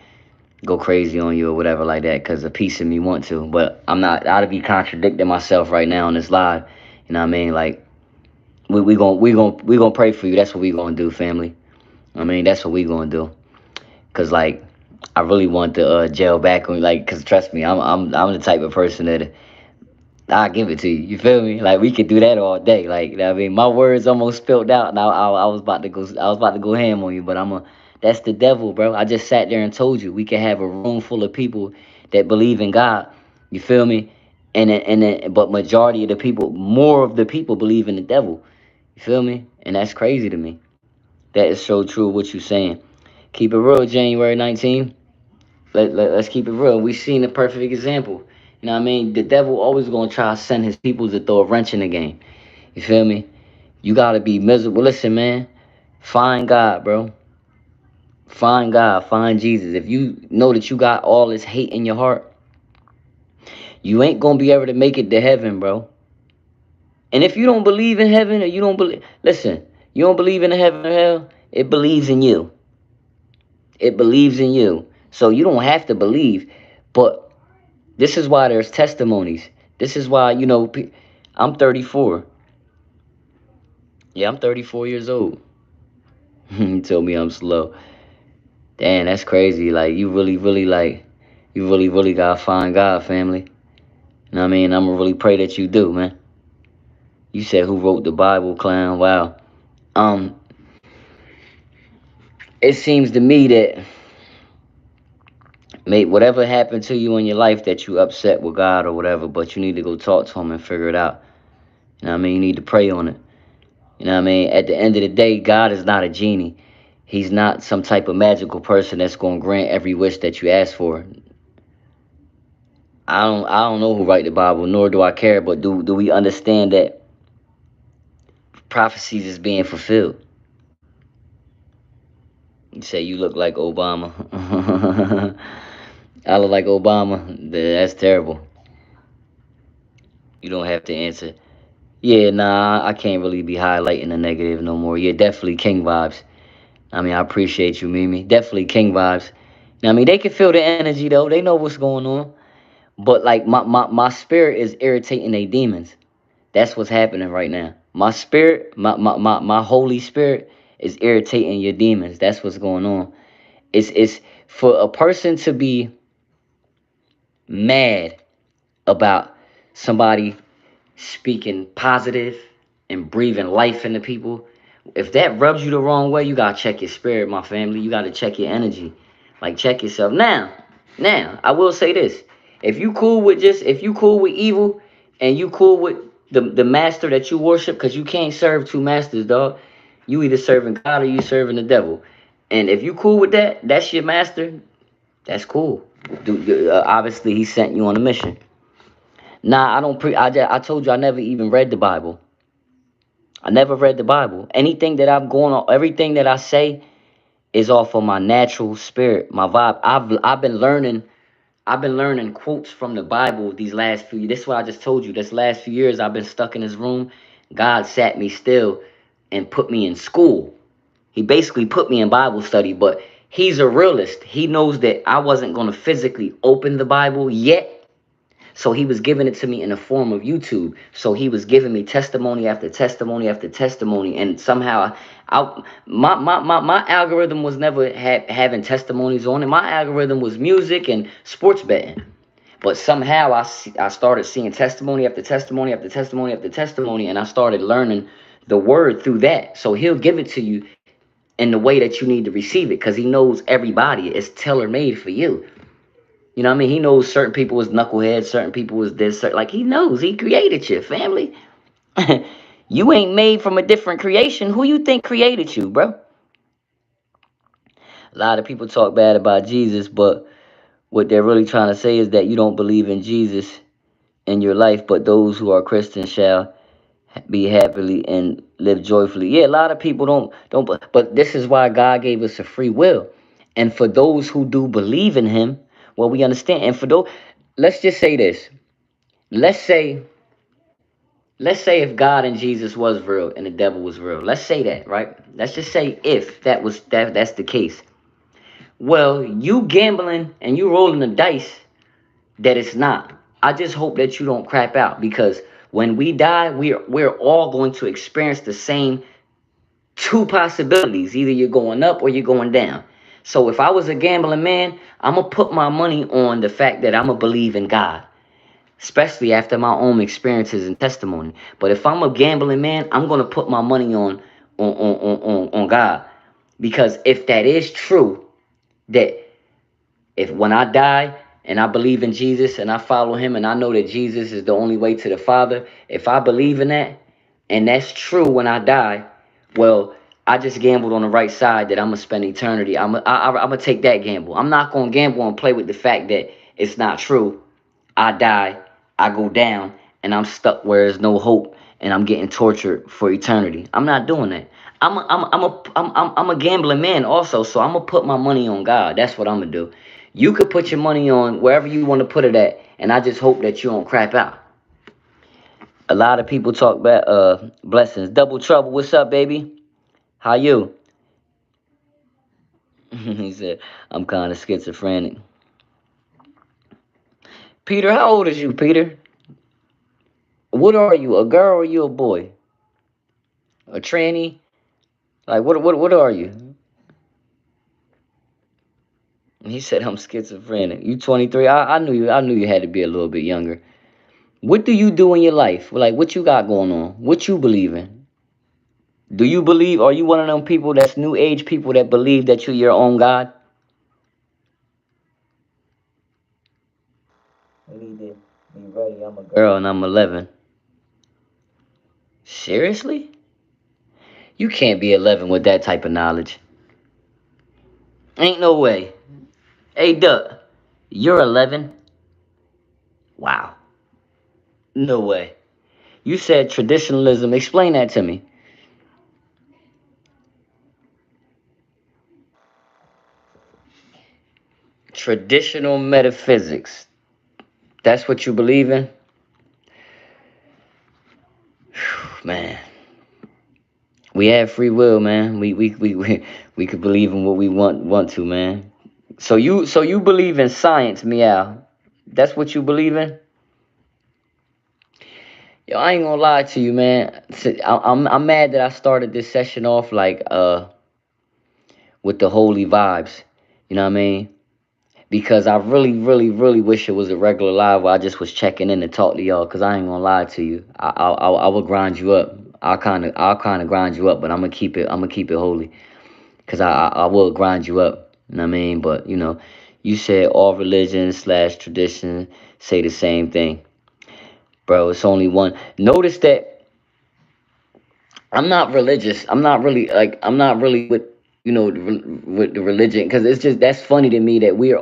go crazy on you or whatever like that, because a piece of me want to. But I'm not. I'd be contradicting myself right now on this live. You know what I mean? Like, we gonna pray for you. That's what we gonna do, family. I mean, that's what we gonna do. Cause like I really want the jail back on, like, cause trust me, I'm the type of person that I give it to you. You feel me? Like we could do that all day. Like, you know what I mean, my words almost spilled out, and I was about to go. I was about to go ham on you, but I'm a. That's the devil, bro. I just sat there and told you we can have a room full of people that believe in God. You feel me? But majority of the people, more of the people, believe in the devil. You feel me? And that's crazy to me. That is so true. What you saying? Keep it real, January 19th. Let's keep it real. We seen a perfect example. You know what I mean? The devil always gonna try to send his people to throw a wrench in the game. You feel me? You gotta be miserable. Listen, man. Find God, bro. Find God. Find Jesus. If you know that you got all this hate in your heart, you ain't gonna be able to make it to heaven, bro. And if you don't believe in heaven, or you don't believe, listen, you don't believe in heaven or hell, it believes in you. It believes in you. So you don't have to believe, but this is why there's testimonies. This is why, I'm 34. Yeah, I'm 34 years old. You told me I'm slow. Damn, that's crazy. Like, you really, really gotta find God, family. You know what I mean? I'm gonna really pray that you do, man. You said who wrote the Bible, clown? Wow. Um, it seems to me that, mate, whatever happened to you in your life that you upset with God or whatever, but you need to go talk to him and figure it out. You know what I mean? You need to pray on it. You know what I mean? At the end of the day, God is not a genie. He's not some type of magical person that's going to grant every wish that you ask for. I don't know who write the Bible, nor do I care, but do we understand that prophecies is being fulfilled? You say you look like Obama. I look like Obama. That's terrible. You don't have to answer. Yeah, nah, I can't really be highlighting the negative no more. Yeah, definitely King vibes. I mean, I appreciate you, Mimi. Definitely King vibes. Now, I mean, they can feel the energy though. They know what's going on. But like my spirit is irritating they demons. That's what's happening right now. My spirit, my Holy Spirit is irritating your demons. That's what's going on. It's for a person to be mad about somebody speaking positive and breathing life into people. If that rubs you the wrong way, you gotta check your spirit, my family. You gotta check your energy. Like, check yourself. Now, I will say this. If you cool with evil and you cool with the master that you worship, because you can't serve two masters, dog. You either serving God or you serving the devil. And if you cool with that, that's your master, that's cool. Obviously, he sent you on a mission. Nah, I don't I told you I never even read the Bible. I never read the Bible. Anything that I'm going on, everything that I say is off of my natural spirit, my vibe. I've been learning quotes from the Bible these last few years. This is what I just told you. This last few years I've been stuck in this room. God sat me still and put me in school. He basically put me in Bible study, but he's a realist. He knows that I wasn't going to physically open the Bible yet. So he was giving it to me in the form of YouTube. So he was giving me testimony after testimony after testimony. And somehow my algorithm was never having testimonies on it. My algorithm was music and sports betting. But somehow I started seeing testimony after testimony after testimony after testimony. And I started learning the word through that. So he'll give it to you in the way that you need to receive it, because he knows everybody is tailor made for you. You know what I mean? He knows certain people was knuckleheads, certain people was this, like he knows. He created you, family. You ain't made from a different creation. Who you think created you, bro? A lot of people talk bad about Jesus, but what they're really trying to say is that you don't believe in Jesus in your life, but those who are Christians shall be happily and live joyfully. Yeah, a lot of people don't, but this is why God gave us a free will. And for those who do believe in him, well, we understand. And for those, let's just say this. Let's say let's say if God and Jesus was real and the devil was real. Let's say that, right? Let's just say if that's the case. Well, you gambling and you rolling the dice that it's not. I just hope that you don't crap out, because when we die, we're all going to experience the same two possibilities. Either you're going up or you're going down. So if I was a gambling man, I'm gonna put my money on the fact that I'm gonna believe in God, especially after my own experiences and testimony. But if I'm a gambling man, I'm gonna put my money on God, because if that is true, that if when I die and I believe in Jesus and I follow him and I know that Jesus is the only way to the Father, if I believe in that and that's true when I die, well, I just gambled on the right side that I'm gonna spend eternity. I'm gonna take that gamble. I'm not gonna gamble and play with the fact that it's not true. I die, I go down, and I'm stuck where there's no hope, and I'm getting tortured for eternity. I'm not doing that. I'm a gambling man also, so I'm gonna put my money on God. That's what I'm gonna do. You could put your money on wherever you want to put it at, and I just hope that you don't crap out. A lot of people talk about blessings. Double trouble. What's up, baby? How you? He said, I'm kind of schizophrenic. Peter, how old is you, Peter? What are you, a girl or you a boy? A tranny? Like what are you? He said I'm schizophrenic. You 23. I knew you had to be a little bit younger. What do you do in your life? Like what you got going on? What you believe in? Do you believe, are you one of them people that's new age people that believe that you're your own God? I need to be ready. I'm a girl and I'm 11. Seriously? You can't be 11 with that type of knowledge. Ain't no way. Hey, Duck, you're 11? Wow. No way. You said traditionalism. Explain that to me. Traditional metaphysics. That's what you believe in? Man, we have free will, man. We could believe in what we want to, man. So you believe in science, meow. That's what you believe in? Yo, I ain't gonna lie to you, man. I'm mad that I started this session off like with the holy vibes. You know what I mean? Because I really, really, really wish it was a regular live where I just was checking in to talk to y'all. Cause I ain't gonna lie to you, I will grind you up. I'll kind of grind you up, but I'm gonna keep it holy. Cause I will grind you up. You know what I mean? But you said all religions slash tradition say the same thing, bro. It's only one. Notice that I'm not religious. I'm not really with with the religion, because it's just that's funny to me that we're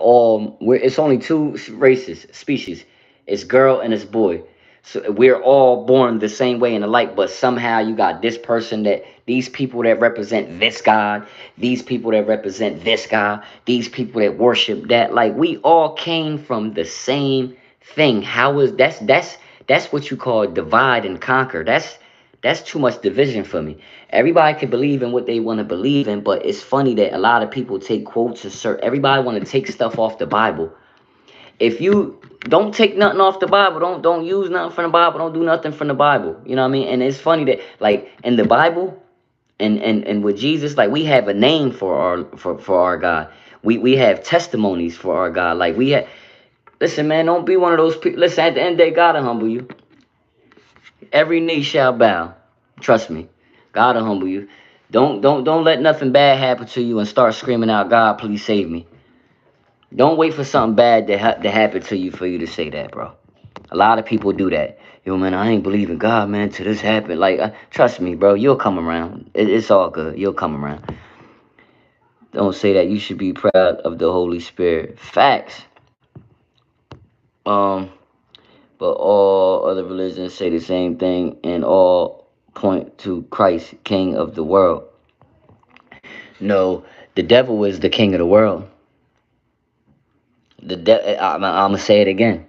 it's only two races, species. It's girl and it's boy. So we're all born the same way and alike, but somehow you got this person, that these people that represent this God, these people that represent this God, these people that worship that. Like, we all came from the same thing. How is that's what you call divide and conquer. That's too much division for me. Everybody can believe in what they want to believe in, but it's funny that a lot of people take quotes and everybody want to take stuff off the Bible. If you don't take nothing off the Bible, don't use nothing from the Bible, don't do nothing from the Bible. You know what I mean? And it's funny that, like, in the Bible and with Jesus, like, we have a name for our God. We have testimonies for our God. Like, we have. Listen, man, don't be one of those people. Listen, at the end of the day, God will humble you. Every knee shall bow. Trust me. God will humble you. Don't let nothing bad happen to you and start screaming out, God, please save me. Don't wait for something bad to happen to you for you to say that, bro. A lot of people do that. Yo, man, I ain't believe in God, man, till this happened. Like, trust me, bro, you'll come around. It's all good. You'll come around. Don't say that. You should be proud of the Holy Spirit. Facts. Um, but all other religions say the same thing and all point to Christ, King of the world. No, the devil is the king of the world. I'm gonna say it again.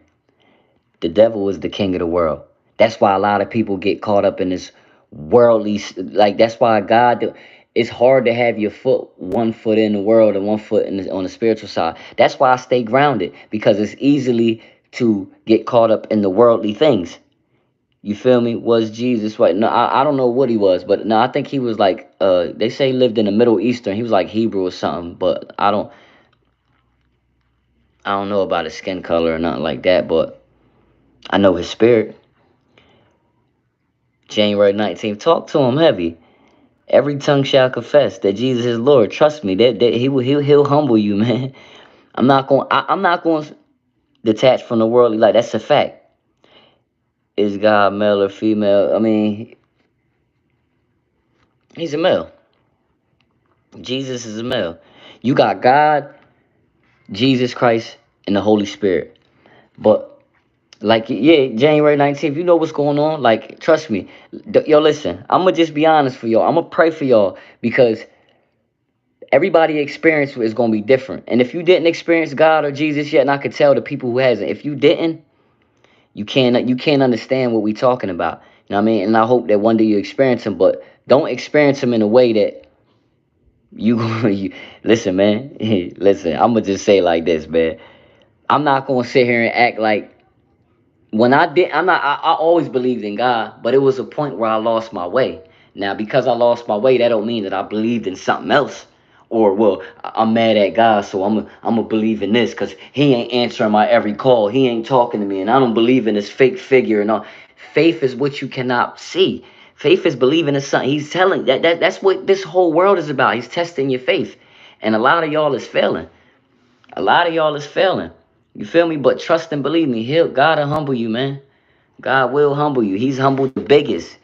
The devil is the king of the world. That's why a lot of people get caught up in this worldly. Like, that's why God. It's hard to have your one foot in the world and one foot on the spiritual side. That's why I stay grounded, because it's easily to get caught up in the worldly things. You feel me? Was Jesus right? No, I don't know what he was, but no, I think he was like they say he lived in the Middle Eastern. He was like Hebrew or something, but I don't know about his skin color or nothing like that, but I know his spirit. January 19th. Talk to him heavy. Every tongue shall confess that Jesus is Lord. Trust me, that he'll humble you, man. I'm not going to detach from the worldly life. That's a fact. Is God male or female? I mean, he's a male. Jesus is a male. You got God, Jesus Christ, and the Holy Spirit. But like, yeah, January 19th, you know what's going on? Like, trust me. Yo, listen, I'm gonna just be honest for y'all. I'm gonna pray for y'all because everybody experience is gonna be different. And if you didn't experience God or Jesus yet, and I could tell the people who hasn't, if you didn't, you can't understand what we talking about. You know what I mean? And I hope that one day you experience them, but don't experience them in a way that you listen, man. Listen, I'm gonna just say it like this, man. I'm not gonna sit here and act like when I did. I'm not. I always believed in God, but it was a point where I lost my way. Now, because I lost my way, that don't mean that I believed in something else. Or well, I'm mad at God, so I'm gonna believe in this because He ain't answering my every call. He ain't talking to me, and I don't believe in this fake figure and all. Faith is what you cannot see. Faith is believing in something. He's telling that's what this whole world is about. He's testing your faith, and a lot of y'all is failing. A lot of y'all is failing. You feel me? But trust and believe me, God will humble you, man. God will humble you. He's humbled the biggest.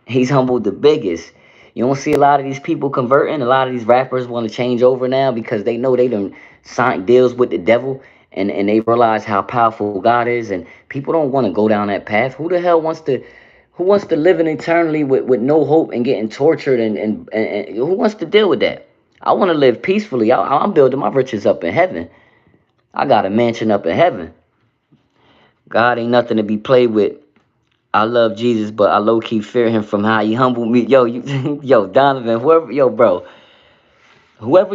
He's humbled the biggest. You don't see a lot of these people converting. A lot of these rappers want to change over now because they know they done signed deals with the devil and they realize how powerful God is. And people don't want to go down that path. Who wants to live in eternally with no hope and getting tortured and who wants to deal with that? I want to live peacefully. I'm building my riches up in heaven. I got a mansion up in heaven. God ain't nothing to be played with. I love Jesus, but I low key fear him from how he humbled me. Yo, yo, Donovan, whoever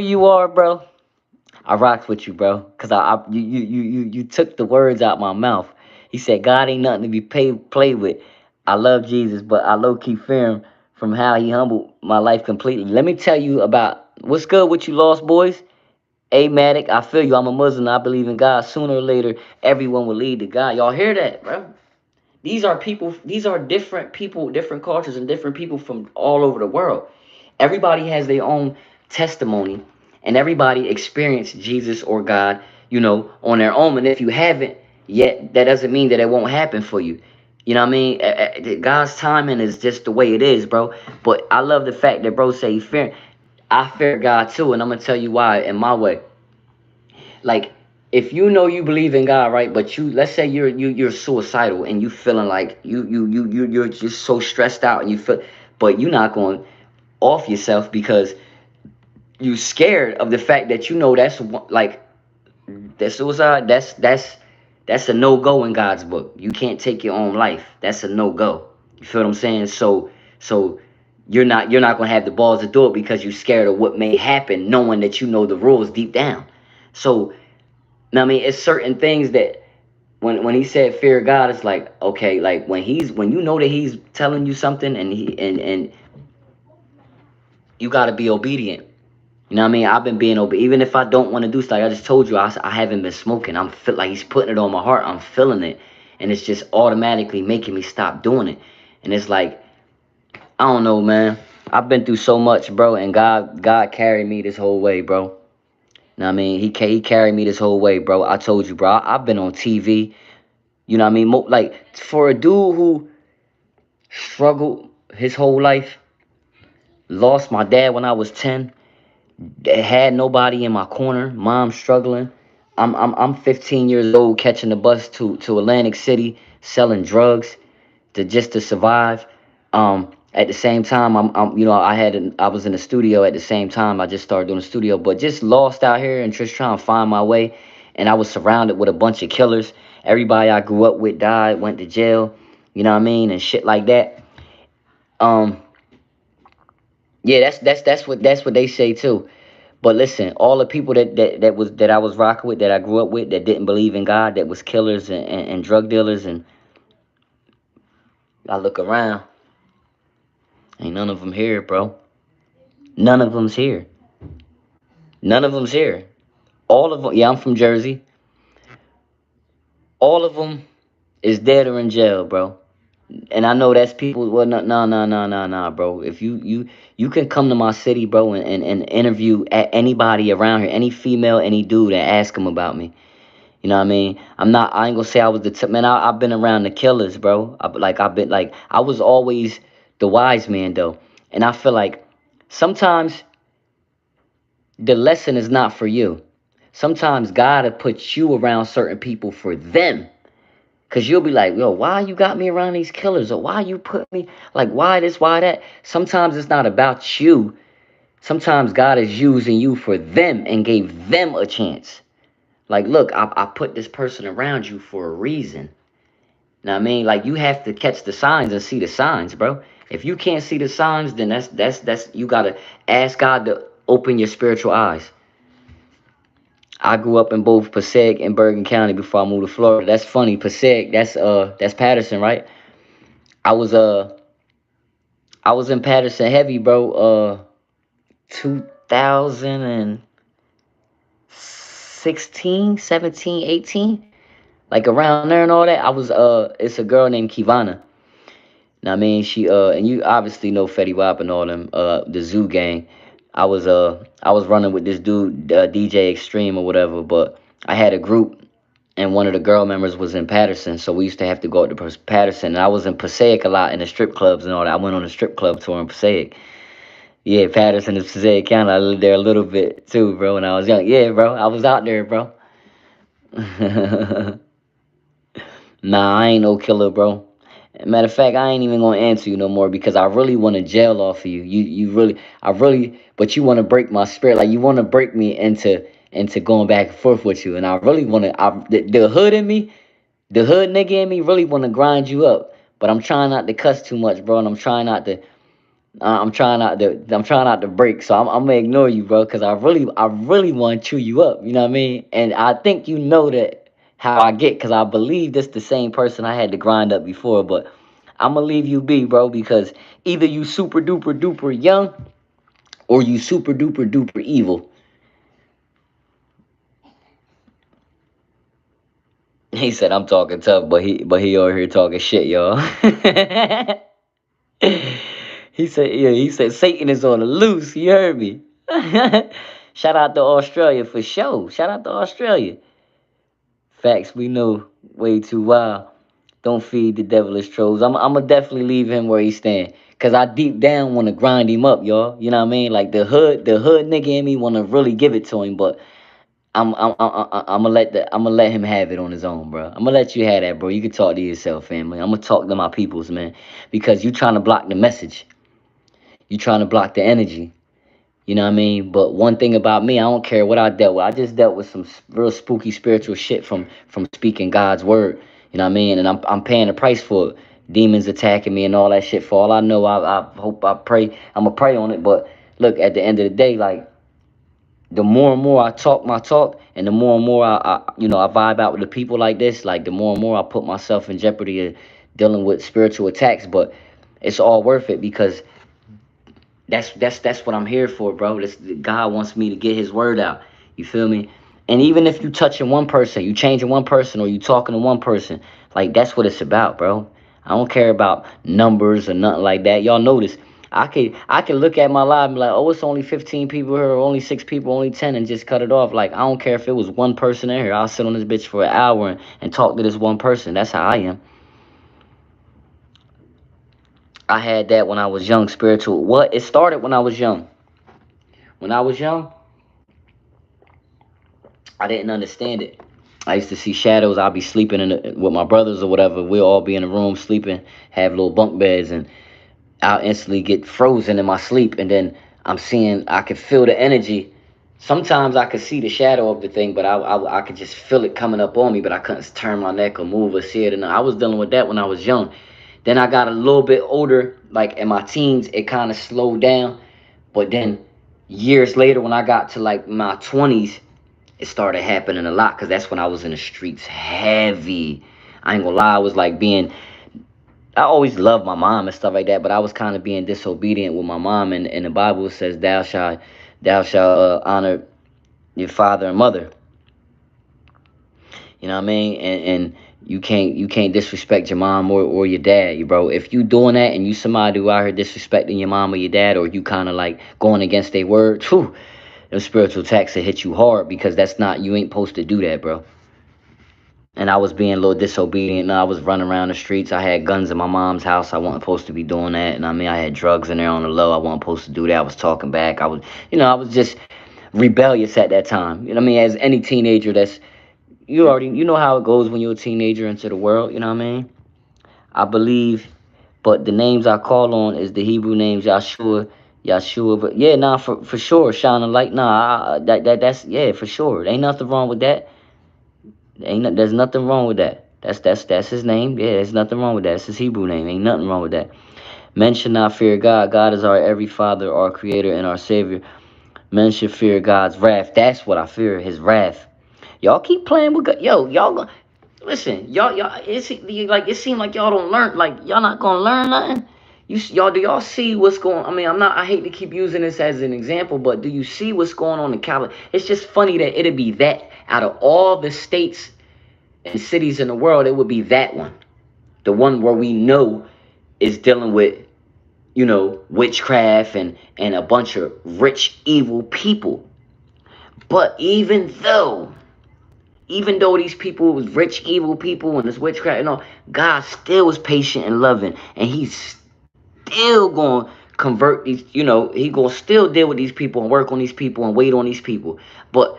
you are, bro, I rocks with you, bro, cause you took the words out my mouth. He said, God ain't nothing to be played with. I love Jesus, but I low key fear him from how he humbled my life completely. Let me tell you about what's good with you, lost boys. Amatic, I feel you. I'm a Muslim. I believe in God. Sooner or later, everyone will lead to God. Y'all hear that, bro? These are people, these are different people, different cultures, and different people from all over the world. Everybody has their own testimony, and everybody experienced Jesus or God, on their own. And if you haven't yet, that doesn't mean that it won't happen for you. You know what I mean? God's timing is just the way it is, bro. But I love the fact that bro say he fear. I fear God too, and I'm gonna tell you why in my way. Like, if you know you believe in God, right? But let's say you're suicidal and you feeling like you're just so stressed out and you feel, but you're not going off yourself because you scared of the fact that that's like that suicide. That's a no go in God's book. You can't take your own life. That's a no go. You feel what I'm saying? So you're not gonna have the balls to do it because you're scared of what may happen, knowing that you know the rules deep down. So now, I mean, it's certain things that when he said fear God, it's like okay, like when you know that he's telling you something and and you got to be obedient. You know what I mean? I've been being obedient, even if I don't want to do stuff. Like I just told you, I haven't been smoking. I'm feel like he's putting it on my heart. I'm feeling it, and it's just automatically making me stop doing it. And it's like I don't know, man. I've been through so much, bro, and God carried me this whole way, bro. You know what I mean? He carried me this whole way, bro. I told you, bro. I've been on TV. You know what I mean? Like for a dude who struggled his whole life, lost my dad when I was 10, had nobody in my corner, mom struggling. I'm 15 years old catching the bus to Atlantic City, selling drugs to survive. At the same time, I was in the studio at the same time. I just started doing the studio, but just lost out here and just trying to find my way. And I was surrounded with a bunch of killers. Everybody I grew up with died, went to jail. You know what I mean, and shit like that. Um, yeah, that's what they say too. But listen, all the people that I was rocking with, that I grew up with, that didn't believe in God, that was killers and drug dealers, and I look around, ain't none of them here, bro. None of them's here. None of them's here. All of them, yeah, I'm from Jersey. All of them is dead or in jail, bro. And I know that's people. Well, no, no, no, no, no, no, bro. If you can come to my city, bro, and interview anybody around here, any female, any dude, and ask them about me. You know what I mean? I ain't gonna say I was the man. I've been around the killers, bro. I was always the wise man though, and I feel like sometimes the lesson is not for you. Sometimes God will put you around certain people for them. Cause you'll be like, yo, why you got me around these killers? Or why you put me like why this, why that? Sometimes it's not about you. Sometimes God is using you for them and gave them a chance. Like, look, I put this person around you for a reason. Now I mean, like you have to catch the signs and see the signs, bro. If you can't see the signs, then that's you gotta ask God to open your spiritual eyes. I grew up in both Passaic and Bergen County before I moved to Florida. That's funny. Passaic, that's Patterson, right? I was I was in Patterson heavy, bro. 2016, 17, 18, like around there and all that. I was it's a girl named Kivana. Now I mean she and you obviously know Fetty Wap and all them the Zoo Gang. I was running with this dude DJ Extreme or whatever, but I had a group and one of the girl members was in Patterson, so we used to have to go up to Patterson. And I was in Passaic a lot in the strip clubs and all that. I went on a strip club tour in Passaic. Yeah, Patterson is Passaic County. I lived there a little bit too, bro, when I was young. Yeah, bro, I was out there, bro. Nah, I ain't no killer, bro. Matter of fact, I ain't even gonna answer you no more because I really want to jail off of you. But you want to break my spirit. Like you want to break me into going back and forth with you, and I really want to. The hood in me, the hood nigga in me, really want to grind you up. But I'm trying not to cuss too much, bro, and I'm trying not to. I'm trying not to break, so I'm gonna ignore you, bro, because I really want to chew you up. You know what I mean? And I think you know that how I get, because I believe this the same person I had to grind up before. But I'm gonna leave you be, bro, because either you super duper duper young or you super duper duper evil. He said I'm talking tough, but he over here talking shit, y'all. He said Satan is on the loose. You heard me. Shout out to Australia for sure. Shout out to Australia. Facts we know way too wild. Don't feed the devilish trolls. I'm gonna definitely leave him where he stand. Cause I deep down wanna grind him up, y'all. You know what I mean? Like the hood nigga in me wanna really give it to him, but I'm gonna let him have it on his own, bro. I'm gonna let you have that, bro. You can talk to yourself, family. I'm gonna talk to my peoples, man, because you trying to block the message. You trying to block the energy. You know what I mean? But one thing about me, I don't care what I dealt with. I just dealt with some real spooky spiritual shit from speaking God's word. You know what I mean? And I'm paying the price for it. Demons attacking me and all that shit. For all I know, I hope I pray. I'm gonna pray on it. But look, at the end of the day, like the more and more I talk my talk, and the more and more I vibe out with the people like this, like the more and more I put myself in jeopardy of dealing with spiritual attacks. But it's all worth it because that's what I'm here for, bro. God wants me to get His word out. You feel me? And even if you touching one person, you changing one person, or you talking to one person, like that's what it's about, bro. I don't care about numbers or nothing like that. Y'all notice I can look at my live and be like, oh, it's only 15 people here, or only 6 people, only 10, and just cut it off. Like I don't care if it was one person in here. I'll sit on this bitch for an hour and talk to this one person. That's how I am. I had that when I was young, spiritual. What it started when I was young. When I was young, I didn't understand it. I used to see shadows. I'll be sleeping with my brothers or whatever. We'll all be in a room sleeping, have little bunk beds, and I'll instantly get frozen in my sleep. And then I could feel the energy. Sometimes I could see the shadow of the thing, but I could just feel it coming up on me, but I couldn't turn my neck or move or see it. And I was dealing with that when I was young. Then I got a little bit older, like in my teens, it kind of slowed down. But then years later, when I got to like my 20s, it started happening a lot because that's when I was in the streets heavy. I ain't gonna lie, I was like being I always loved my mom and stuff like that, but I was kind of being disobedient with my mom, and the Bible says, thou shalt honor your father and mother. You know what I mean? And you can't disrespect your mom or your dad, bro. If you doing that and you somebody who out here disrespecting your mom or your dad, or you kind of like going against their word, whew, them spiritual attacks will hit you hard, because that's not, you ain't supposed to do that, bro. And I was being a little disobedient. And I was running around the streets. I had guns in my mom's house. I wasn't supposed to be doing that. And I mean, I had drugs in there on the low. I wasn't supposed to do that. I was talking back. I was just rebellious at that time. You know what I mean? As any teenager, you know how it goes when you're a teenager into the world. You know what I mean? I believe, but the names I call on is the Hebrew names Yahshua. But yeah, nah, for sure, shining light. Nah, that's yeah, for sure. Ain't nothing wrong with that. There's nothing wrong with that. That's his name. Yeah, there's nothing wrong with that. It's his Hebrew name. Ain't nothing wrong with that. Men should not fear God. God is our every father, our creator, and our savior. Men should fear God's wrath. That's what I fear, his wrath. Y'all keep playing with God. Yo, y'all listen, y'all. It seems like y'all don't learn. Like y'all not gonna learn nothing. Y'all, do y'all see what's going? I mean, I'm not. I hate to keep using this as an example, but do you see what's going on in California? It's just funny that it'd be that out of all the states and cities in the world, it would be that one, the one where we know is dealing with, witchcraft and a bunch of rich evil people. But even though these people was rich evil people and this witchcraft and all, God still was patient and loving, and he's still gonna convert these, he gonna still deal with these people and work on these people and wait on these people. But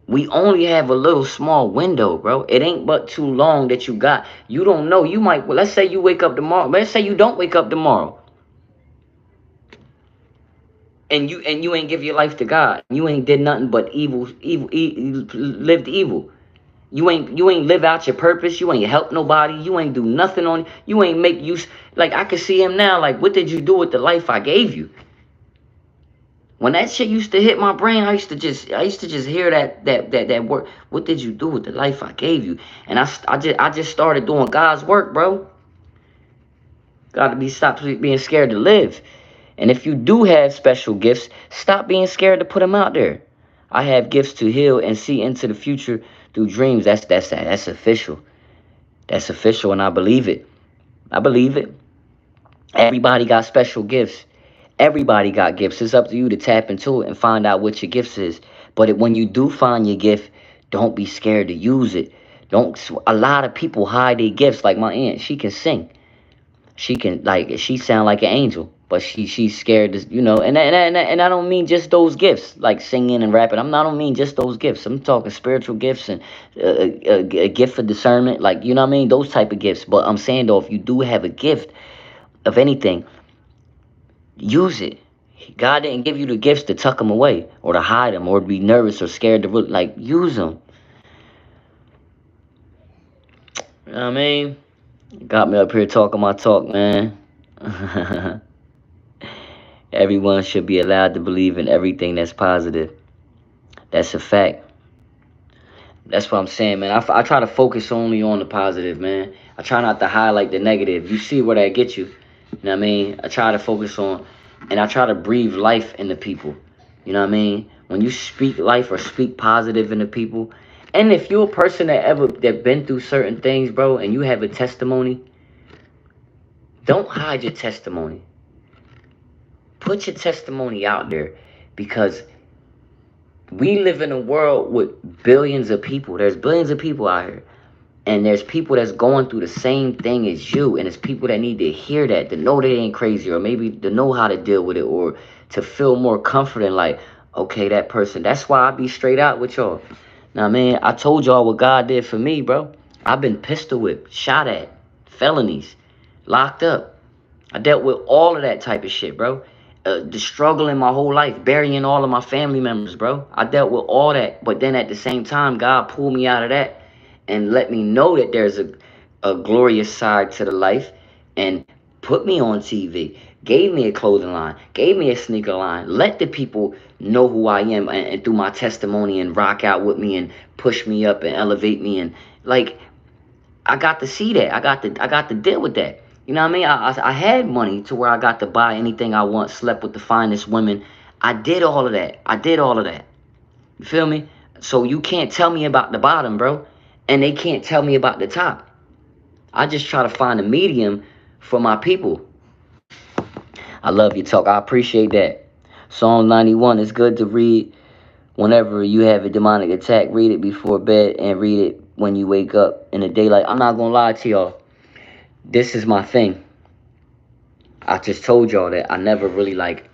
we only have a little small window, bro. It ain't but too long that you got. You don't know. You might, well, let's say you wake up tomorrow. Let's say you don't wake up tomorrow, and you ain't give your life to God. You ain't did nothing but lived evil. You ain't live out your purpose. You ain't help nobody. You ain't do nothing on. You ain't make use. Like, I can see him now. Like, what did you do with the life I gave you? When that shit used to hit my brain, I used to just hear that word. What did you do with the life I gave you? And I just started doing God's work, bro. Stop being scared to live. And if you do have special gifts, stop being scared to put them out there. I have gifts to heal and see into the future through dreams. That's official. That's official, and I believe it. I believe it. Everybody got special gifts. Everybody got gifts. It's up to you to tap into it and find out what your gifts is. But when you do find your gift, don't be scared to use it. Don't. A lot of people hide their gifts. Like my aunt, she can sing. She sound like an angel, but she's scared to, and I don't mean just those gifts like singing and rapping. I don't mean just those gifts. I'm talking spiritual gifts and a gift for discernment, like, you know what I mean, those type of gifts. But I'm saying, though, if you do have a gift of anything, use it. God didn't give you the gifts to tuck them away or to hide them or to be nervous or scared to like use them. You know what I mean? Got me up here talking my talk, man. Everyone should be allowed to believe in everything that's positive. That's a fact. That's what I'm saying, man. I try to focus only on the positive, man. I try not to highlight the negative. You see where that gets you. You know what I mean? I try to focus on, and I try to breathe life into people. You know what I mean? When you speak life or speak positive into people, and if you're a person that been through certain things, bro, and you have a testimony, don't hide your testimony. Put your testimony out there, because we live in a world with billions of people. There's billions of people out here. And there's people that's going through the same thing as you. And it's people that need to hear that, to know they ain't crazy, or maybe to know how to deal with it, or to feel more comforting, like, okay, that person. That's why I be straight out with y'all. Now, man, I told y'all what God did for me, bro. I've been pistol whipped, shot at, felonies, locked up. I dealt with all of that type of shit, bro. The struggle in my whole life, burying all of my family members, bro. I dealt with all that. But then at the same time, God pulled me out of that and let me know that there's a glorious side to the life, and put me on TV, gave me a clothing line, gave me a sneaker line, let the people know who I am, and through my testimony, and rock out with me and push me up and elevate me. And like, I got to see that. I got to deal with that. You know what I mean? I had money to where I got to buy anything I want, slept with the finest women. I did all of that. I did all of that. You feel me? So you can't tell me about the bottom, bro. And they can't tell me about the top. I just try to find a medium for my people. I love your talk. I appreciate that. Psalm 91 is good to read whenever you have a demonic attack. Read it before bed and read it when you wake up in the daylight. I'm not gonna lie to y'all. This is my thing. I just told y'all that I never really like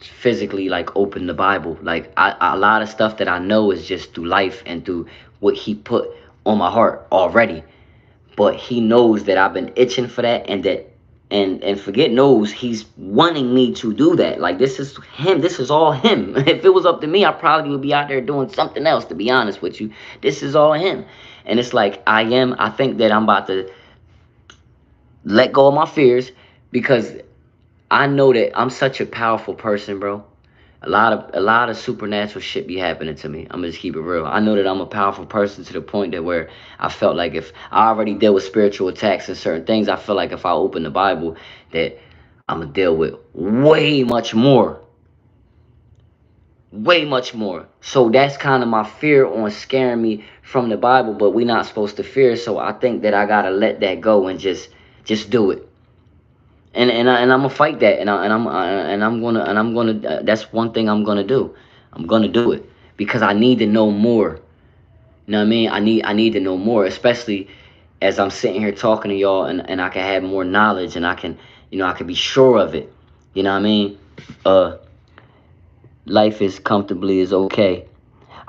physically like open the Bible. Like a lot of stuff that I know is just through life and through what he put on my heart already. But he knows that I've been itching for that, and that and forget knows he's wanting me to do that. Like this is him. This is all him. If it was up to me, I probably would be out there doing something else, to be honest with you. This is all him. And it's like I think that I'm about to let go of my fears because I know that I'm such a powerful person, bro. A lot of supernatural shit be happening to me. I'm gonna just keep it real. I know that I'm a powerful person to the point that where I felt like if I already deal with spiritual attacks and certain things, I feel like if I open the Bible that I'm gonna deal with way much more. Way much more. So that's kind of my fear on scaring me from the Bible, but we're not supposed to fear. So I think that I gotta let that go and just do it. And I'm gonna fight that, and I'm gonna that's one thing I'm gonna do. I'm gonna do it because I need to know more. You know what I mean? I need to know more, especially as I'm sitting here talking to y'all, and I can have more knowledge, and I can, I can be sure of it. You know what I mean? Uh, life is comfortably is okay.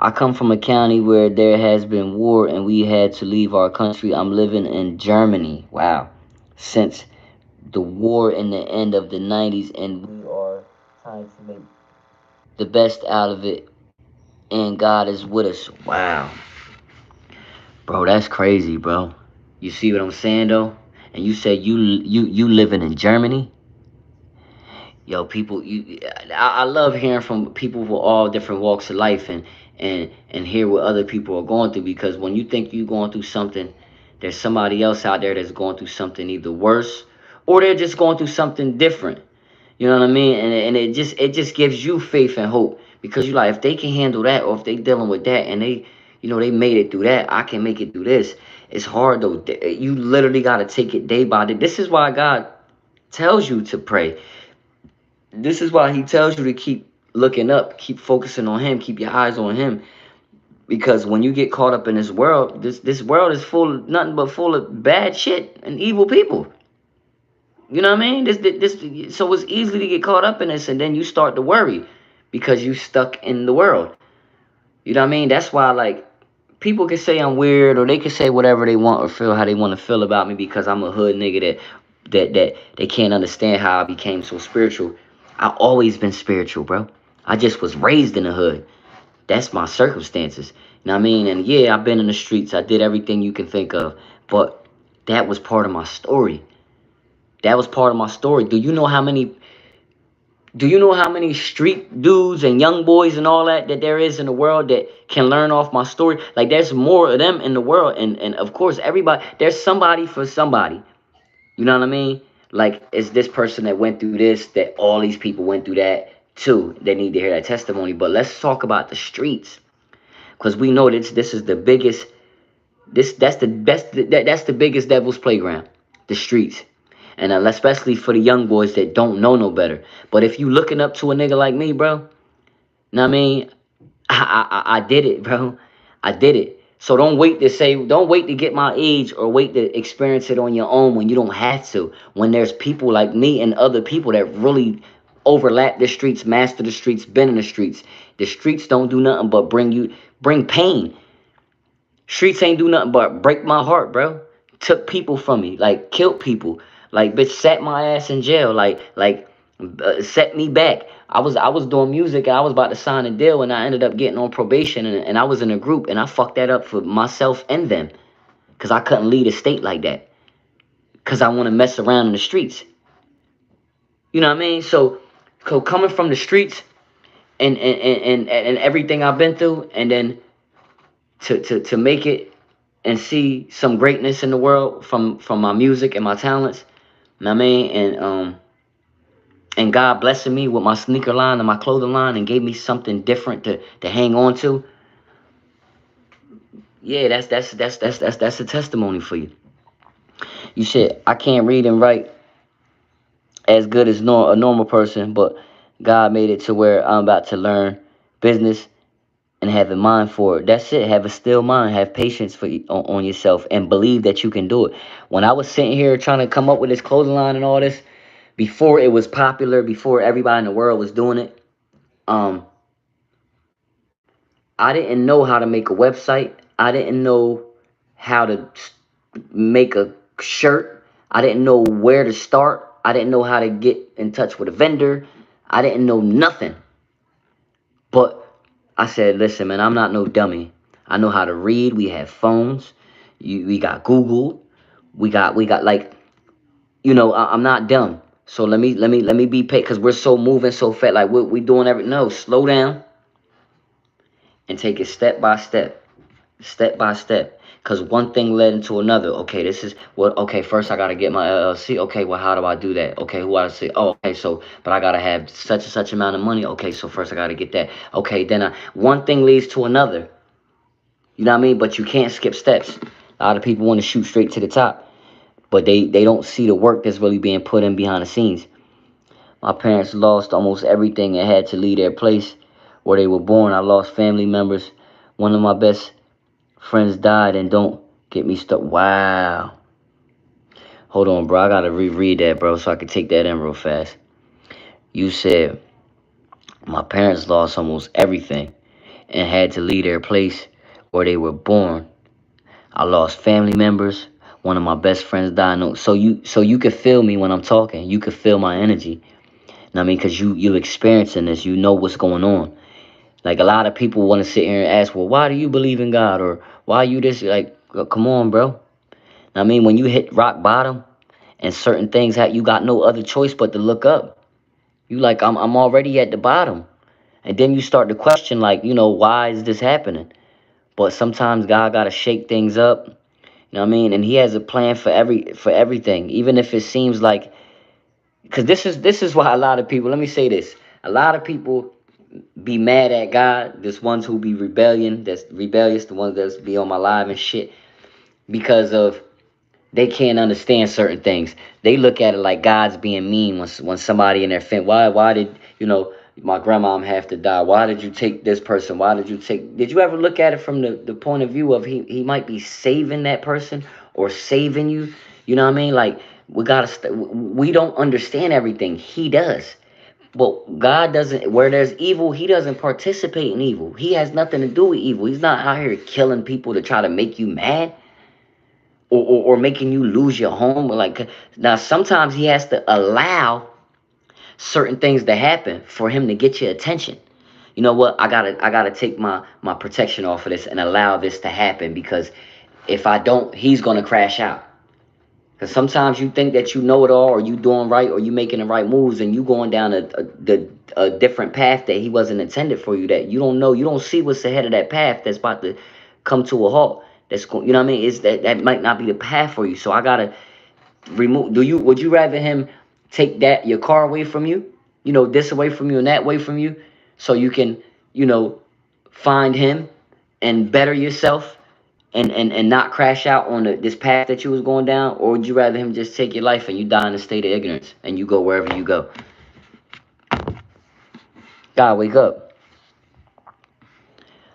I come from a county where there has been war, and we had to leave our country. I'm living in Germany. Wow, since the war in the end of the 90s, and we are trying to make the best out of it, and God is with us. Wow, bro, that's crazy, bro. You see what I'm saying though? And you said you living in Germany. Yo, people, I love hearing from people with all different walks of life, and hear what other people are going through, because when you think you're going through something, there's somebody else out there that's going through something either worse, or they're just going through something different. You know what I mean? And it just gives you faith and hope, because you like, if they can handle that, or if they dealing with that, and they made it through that, I can make it through this. It's hard though. You literally got to take it day by day. This is why God tells you to pray. This is why he tells you to keep looking up, keep focusing on him, keep your eyes on him. Because when you get caught up in this world, this world is full of nothing but full of bad shit and evil people. You know what I mean? So it's easy to get caught up in this, and then you start to worry because you stuck in the world. You know what I mean? That's why, like, people can say I'm weird, or they can say whatever they want or feel how they want to feel about me, because I'm a hood nigga that they can't understand how I became so spiritual. I always been spiritual, bro. I just was raised in the hood. That's my circumstances. You know what I mean? And yeah, I've been in the streets. I did everything you can think of, but that was part of my story. That was part of my story. Do you know how many street dudes and young boys and all that there is in the world that can learn off my story? Like, there's more of them in the world, and of course everybody, there's somebody for somebody. You know what I mean? Like, it's this person that went through this, that all these people went through that too. They need to hear that testimony. But let's talk about the streets, because we know this is the biggest. That's the best. That's the biggest devil's playground, the streets, and especially for the young boys that don't know no better. But if you looking up to a nigga like me, bro, know what I mean? I did it, bro. I did it. So don't wait to get my age, or wait to experience it on your own when you don't have to. When there's people like me and other people that really overlap the streets, master the streets, been in the streets. The streets don't do nothing but bring pain. Streets ain't do nothing but break my heart, bro. Took people from me, like killed people, like bitch sat my ass in jail, set me back. I was doing music, and I was about to sign a deal, and I ended up getting on probation, and I was in a group, and I fucked that up for myself and them, cause I couldn't lead a state like that, cause I want to mess around in the streets. You know what I mean? So coming from the streets, and everything I've been through, and then to make it and see some greatness in the world from my music and my talents. know what I mean? And God blessing me with my sneaker line and my clothing line and gave me something different to hang on to. Yeah, that's a testimony for you. You said I can't read and write as good as a normal person, but God made it to where I'm about to learn business and have a mind for it. That's it. Have a still mind. Have patience on yourself and believe that you can do it. When I was sitting here trying to come up with this clothing line and all this, before it was popular, before everybody in the world was doing it, um, I didn't know how to make a website. I didn't know how to make a shirt. I didn't know where to start. I didn't know how to get in touch with a vendor. I didn't know nothing. But I said, listen, man, I'm not no dummy. I know how to read. We have phones. We got Google. We got like, I'm not dumb. So let me be paid because we're so moving so fast. Like we doing every no, slow down and take it step by step. Because one thing led into another. Okay, this is what. Okay, first I gotta get my LLC. Okay, well, how do I do that? Okay, who I say? Oh, okay, so but I gotta have such and such amount of money. Okay, so first I gotta get that. Okay, then one thing leads to another. You know what I mean? But you can't skip steps. A lot of people want to shoot straight to the top, but they don't see the work that's really being put in behind the scenes. My parents lost almost everything and had to leave their place where they were born. I lost family members. One of my best friends died, and don't get me stuck. Wow. Hold on, bro. I gotta reread that, bro, so I can take that in real fast. You said my parents lost almost everything and had to leave their place where they were born. I lost family members. One of my best friends died. No, so you could feel me when I'm talking. You could feel my energy. I mean, cause you experiencing this. You know what's going on. Like a lot of people want to sit here and ask, well, why do you believe in God or why you this? Like, come on, bro. I mean, when you hit rock bottom and certain things, you got no other choice but to look up. You like, I'm already at the bottom, and then you start to question, like, why is this happening? But sometimes God gotta shake things up. You know what I mean? And He has a plan for everything, even if it seems like, because this is why a lot of people. Let me say this: a lot of people be mad at God. There's ones who be that's rebellious, the ones that's be on my live and shit, because of they can't understand certain things. They look at it like God's being mean when somebody in their family. Why did my grandmom have to die? Why did you take this person? Why did you take? Did you ever look at it from the point of view of he might be saving that person or saving you? You know what I mean? Like we don't understand everything. He does. But God doesn't, where there's evil, He doesn't participate in evil. He has nothing to do with evil. He's not out here killing people to try to make you mad or making you lose your home. Like, now, sometimes He has to allow certain things to happen for Him to get your attention. You know what? I gotta take my protection off of this and allow this to happen, because if I don't, He's gonna crash out. Because sometimes you think that you know it all, or you doing right, or you making the right moves, and you going down a different path that He wasn't intended for you. That you don't know, you don't see what's ahead of that path that's about to come to a halt. That's going, you know what I mean? Is that might not be the path for you. So I gotta remove. Would you rather Him take your car away from you, this away from you and that away from you, so you can, you know, find Him and better yourself and not crash out on this path that you was going down? Or would you rather Him just take your life and you die in a state of ignorance and you go wherever you go? God, wake up.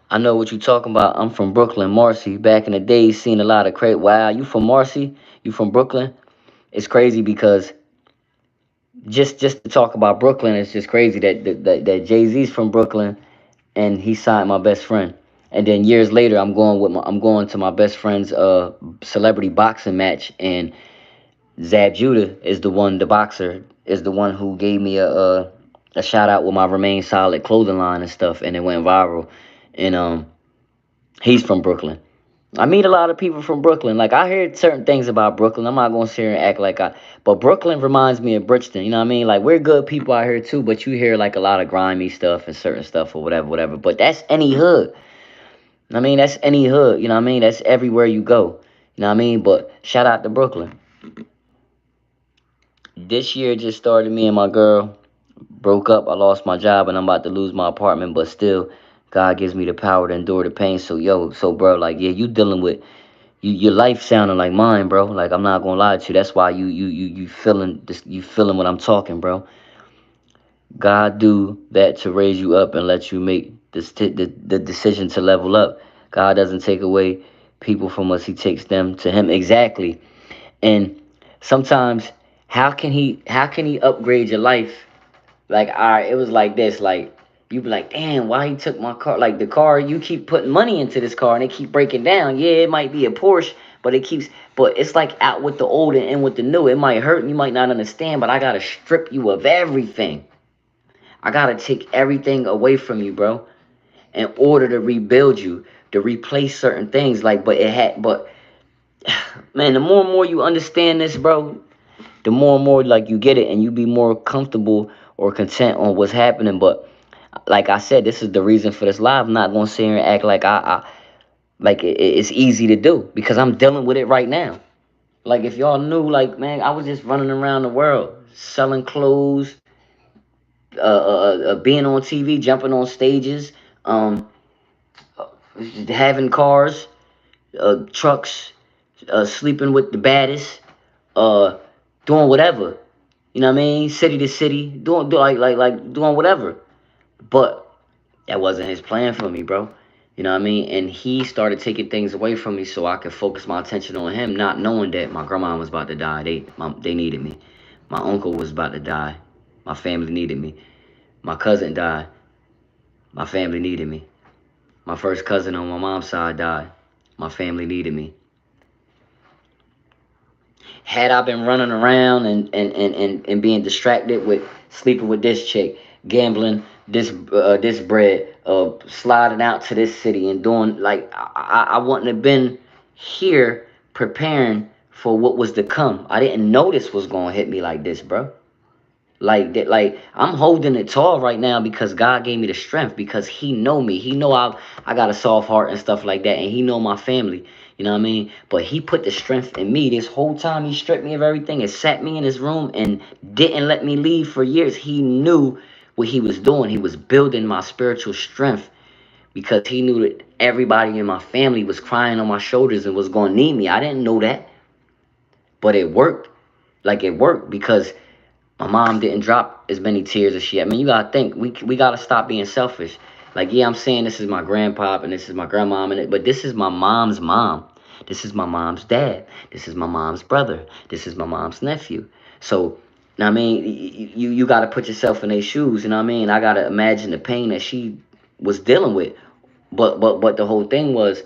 I know what you talking about. I'm from Brooklyn, Marcy. Back in the day, seen a lot of crazy. Wow, you from Marcy? You from Brooklyn? It's crazy because just to talk about Brooklyn, it's just crazy that Jay Z's from Brooklyn and he signed my best friend. And then years later, I'm going to my best friend's celebrity boxing match, and Zab Judah is the boxer, is the one who gave me a shout out with my Remain Solid clothing line and stuff, and it went viral. And he's from Brooklyn. I meet a lot of people from Brooklyn. Like, I hear certain things about Brooklyn. I'm not gonna sit here and act like but Brooklyn reminds me of Bridgeton. You know what I mean? Like, we're good people out here too, but you hear like a lot of grimy stuff and certain stuff or whatever, whatever. But that's any hood. I mean, that's any hood. You know what I mean? That's everywhere you go. You know what I mean? But shout out to Brooklyn. This year just started. Me and my girl broke up. I lost my job and I'm about to lose my apartment, but still, God gives me the power to endure the pain. So yo, so bro, like yeah, you dealing with your life sounding like mine, bro. Like I'm not gonna lie to you. That's why you feeling this. You feeling what I'm talking, bro. God do that to raise you up and let you make the decision to level up. God doesn't take away people from us; He takes them to Him exactly. And sometimes, how can He upgrade your life? Like, all right, it was like this. Like, you be like, damn, why he took my car? Like, the car, you keep putting money into this car and it keep breaking down. Yeah, it might be a Porsche, but but it's like out with the old and in with the new. It might hurt and you might not understand, but I gotta strip you of everything. I gotta take everything away from you, bro, in order to rebuild you, to replace certain things. Like, but man, the more and more you understand this, bro, the more and more like you get it and you be more comfortable or content on what's happening. But like I said, this is the reason for this live. I'm not gonna sit here and act like it's easy to do because I'm dealing with it right now. Like if y'all knew, like man, I was just running around the world selling clothes, being on TV, jumping on stages, um, having cars, trucks, sleeping with the baddest, uh, doing whatever. You know what I mean? City to city, doing doing whatever. But that wasn't his plan for me, bro. You know what I mean? And he started taking things away from me so I could focus my attention on him, not knowing that my grandma was about to die. They needed me. My uncle was about to die. My family needed me. My cousin died. My family needed me. My first cousin on my mom's side died. My family needed me. Had I been running around and being distracted with sleeping with this chick, gambling this bread, sliding out to this city and doing like I wouldn't have been here preparing for what was to come. I didn't know this was gonna hit me like this, bro. Like that, like I'm holding it tall right now because God gave me the strength because He know me. He know I got a soft heart and stuff like that, and He know my family. You know what I mean? But He put the strength in me this whole time. He stripped me of everything and sat me in His room and didn't let me leave for years. He knew what He was doing. He was building my spiritual strength because He knew that everybody in my family was crying on my shoulders and was going to need me. I didn't know that, but it worked. Like it worked because my mom didn't drop as many tears as she had. I mean, you gotta think we gotta stop being selfish. Like, yeah, I'm saying this is my grandpop and this is my grandmom and but this is my mom's mom. This is my mom's dad. This is my mom's brother. This is my mom's nephew. So, I mean, you gotta put yourself in their shoes. You know what I mean? I gotta imagine the pain that she was dealing with. But the whole thing was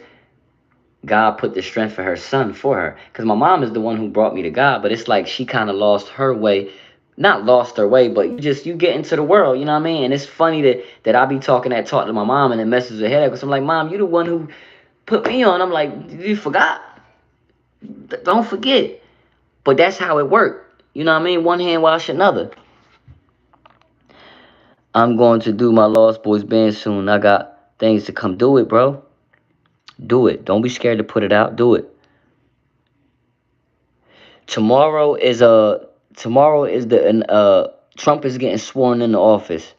God put the strength for her son for her. Because my mom is the one who brought me to God, but it's like she kind of lost her way. Not lost her way, but you get into the world, you know what I mean? And it's funny that I be talking that talk to my mom and it messes her head up because I'm like, Mom, you the one who put me on. I'm like, you forgot? Don't forget. But that's how it worked. You know what I mean? One hand wash another. I'm going to do my Lost Boys band soon. I got things to come do it, bro. Do it. Don't be scared to put it out. Do it. Tomorrow is the Trump is getting sworn into office.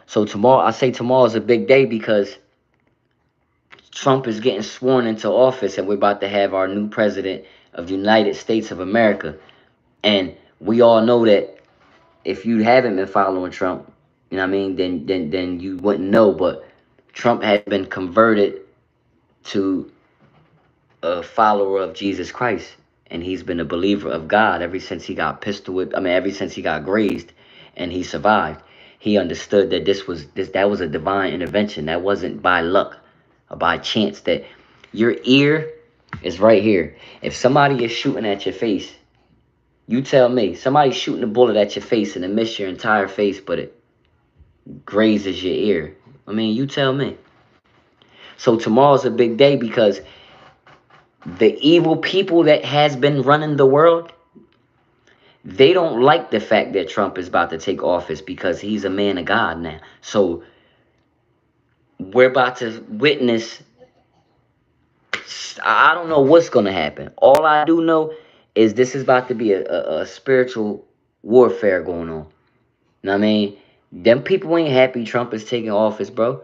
So tomorrow, I say tomorrow is a big day because Trump is getting sworn into office, and we're about to have our new president of the United States of America. And we all know that if you haven't been following Trump, you know what I mean, then you wouldn't know. But Trump has been converted to a follower of Jesus Christ, and he's been a believer of God ever since he got pistol whipped. I mean, ever since he got grazed, and he survived. He understood that that was a divine intervention. That wasn't by luck or by chance. That your ear is right here. If somebody is shooting at your face, you tell me. Somebody's shooting a bullet at your face and it missed your entire face, but it grazes your ear. I mean, you tell me. So tomorrow's a big day because the evil people that has been running the world, they don't like the fact that Trump is about to take office because he's a man of God now. So we're about to witness. I don't know what's going to happen. All I do know is this is about to be a spiritual warfare going on. You know what I mean? Them people ain't happy Trump is taking office, bro.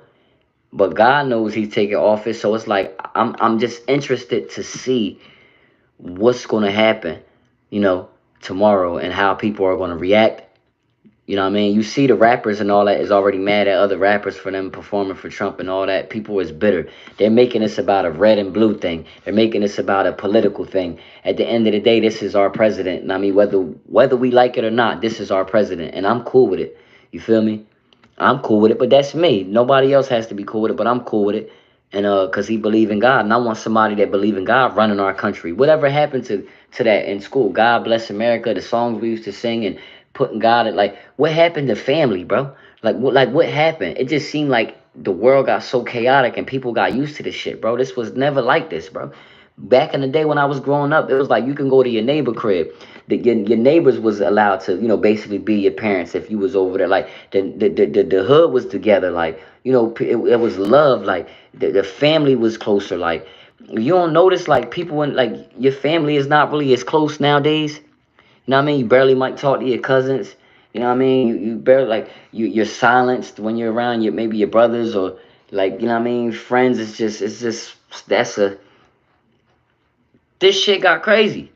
But God knows he's taking office, so it's like I'm just interested to see what's gonna happen, you know, tomorrow and how people are gonna react. You know what I mean? You see the rappers and all that is already mad at other rappers for them performing for Trump and all that. People is bitter. They're making this about a red and blue thing. They're making this about a political thing. At the end of the day, this is our president. And I mean, whether we like it or not, this is our president, and I'm cool with it. You feel me? I'm cool with it, but that's me. Nobody else has to be cool with it, but I'm cool with it. And cause he believe in God, and I want somebody that believe in God running our country. Whatever happened to that in school? God bless America. The songs we used to sing and putting God at, like, what happened to family, bro? What happened? It just seemed like the world got so chaotic and people got used to this shit, bro. This was never like this, bro. Back in the day when I was growing up, it was like you can go to your neighbor crib. Your neighbors was allowed to, basically be your parents if you was over there. Like the hood was together. Like, it was love. Like the family was closer. Like you don't notice like people in like your family is not really as close nowadays. You know what I mean? You barely might talk to your cousins. You know what I mean? You barely like you're silenced when you're around your maybe your brothers or like you know what I mean friends. It's just that's a this shit got crazy.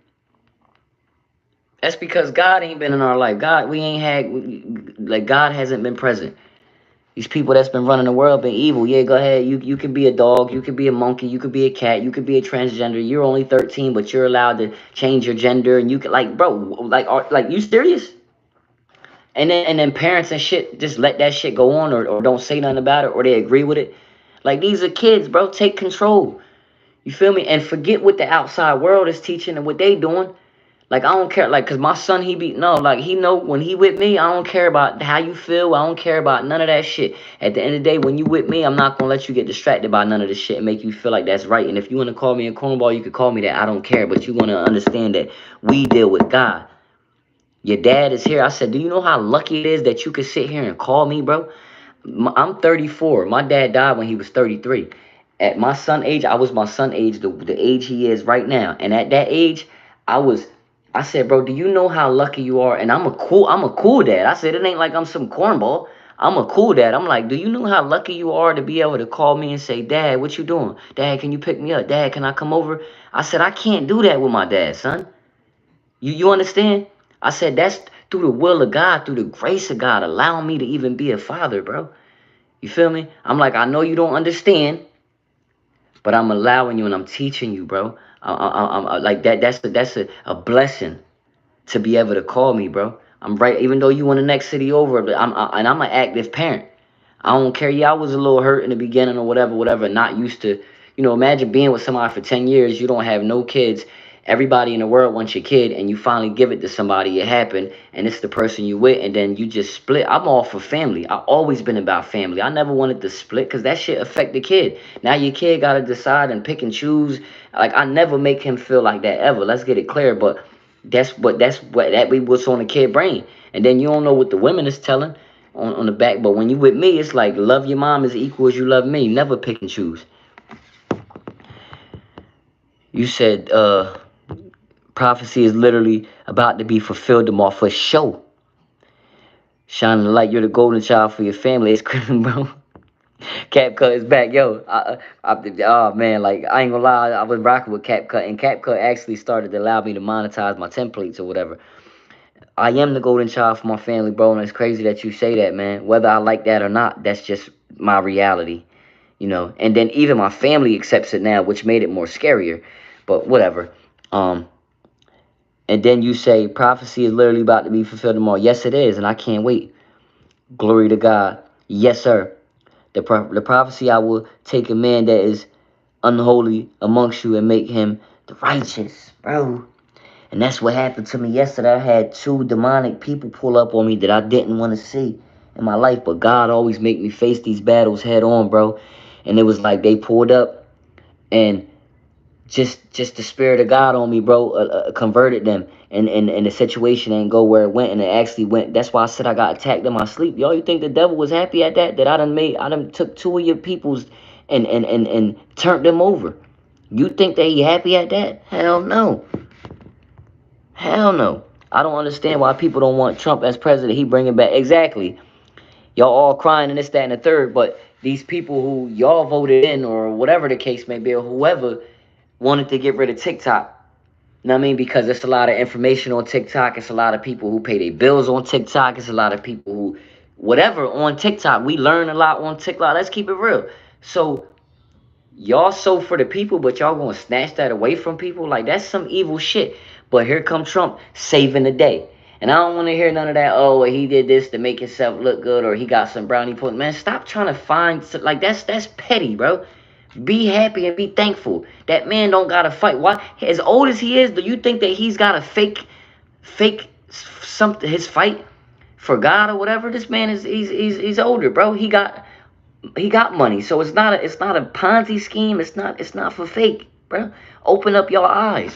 That's because God ain't been in our life. God, we ain't had like God hasn't been present. These people that's been running the world been evil. Yeah, go ahead. You can be a dog. You can be a monkey. You could be a cat. You could be a transgender. You're only 13, but you're allowed to change your gender. And you can like, bro, like you serious? And then parents and shit just let that shit go on or don't say nothing about it or they agree with it. Like these are kids, bro. Take control. You feel me? And forget what the outside world is teaching and what they doing. Like I don't care, like, cause my son he be no, like he know when he with me, I don't care about how you feel. I don't care about none of that shit. At the end of the day, when you with me, I'm not gonna let you get distracted by none of this shit and make you feel like that's right. And if you wanna call me a cornball, you could call me that. I don't care, but you wanna understand that we deal with God. Your dad is here. I said, do you know how lucky it is that you could sit here and call me, bro? I'm 34. My dad died when he was 33. At my son age, I was my son age, the age he is right now. And at that age, I was I said, bro, do you know how lucky you are? And I'm a cool dad. I said, it ain't like I'm some cornball. I'm a cool dad. I'm like, do you know how lucky you are to be able to call me and say, Dad, what you doing? Dad, can you pick me up? Dad, can I come over? I said, I can't do that with my dad, son. You understand? I said, that's through the will of God, through the grace of God, allowing me to even be a father, bro. You feel me? I'm like, I know you don't understand, but I'm allowing you and I'm teaching you, bro. I'm like that. That's a blessing to be able to call me, bro. I'm right, even though you in the next city over, but I'm an active parent. I don't care. Yeah, I was a little hurt in the beginning or whatever, not used to, imagine being with somebody for 10 years, you don't have no kids. Everybody in the world wants your kid, and you finally give it to somebody. It happened, and it's the person you with, and then you just split. I'm all for family. I always been about family. I never wanted to split because that shit affect the kid. Now your kid gotta decide and pick and choose. Like I never make him feel like that ever. Let's get it clear. But that's what that be what's on the kid brain. And then you don't know what the women is telling on the back. But when you with me, it's like love your mom as equal as you love me. Never pick and choose. You said prophecy is literally about to be fulfilled tomorrow for show. Shining the light, you're the golden child for your family. It's crazy, bro. CapCut is back, yo. Oh man, like I ain't gonna lie, I was rocking with CapCut, and CapCut actually started to allow me to monetize my templates or whatever. I am the golden child for my family, bro, and it's crazy that you say that, man. Whether I like that or not, that's just my reality, And then even my family accepts it now, which made it more scarier. But whatever. Um, and then you say prophecy is literally about to be fulfilled tomorrow. Yes, it is, and I can't wait. Glory to God. Yes, sir. The prophecy, I will take a man that is unholy amongst you and make him the righteous, bro. And that's what happened to me yesterday. I had two demonic people pull up on me that I didn't want to see in my life. But God always make me face these battles head on, bro. And it was like they pulled up and just the spirit of God on me, bro, converted them. And the situation ain't go where it went, and it actually went. That's why I said I got attacked in my sleep. Y'all, you think the devil was happy at that? That I done took two of your peoples and turned them over. You think that he happy at that? Hell no. Hell no. I don't understand why people don't want Trump as president. He bringing back exactly. Y'all all crying and this, that, and the third, but these people who y'all voted in or whatever the case may be, or whoever wanted to get rid of TikTok. You know what I mean? Because it's a lot of information on TikTok. It's a lot of people who pay their bills on TikTok. It's a lot of people who, whatever, on TikTok. We learn a lot on TikTok. Let's keep it real. So y'all so for the people, but y'all gonna snatch that away from people? Like, that's some evil shit. But here come Trump saving the day. And I don't want to hear none of that, oh, he did this to make himself look good, or he got some brownie points. Man, stop trying to find, like, that's petty, bro. Be happy and be thankful. That man don't gotta fight. Why? As old as he is, do you think that he's gotta fake something, his fight for God or whatever? This man is, he's older, bro. He got money, so it's not a Ponzi scheme. It's not for fake, bro. Open up your eyes.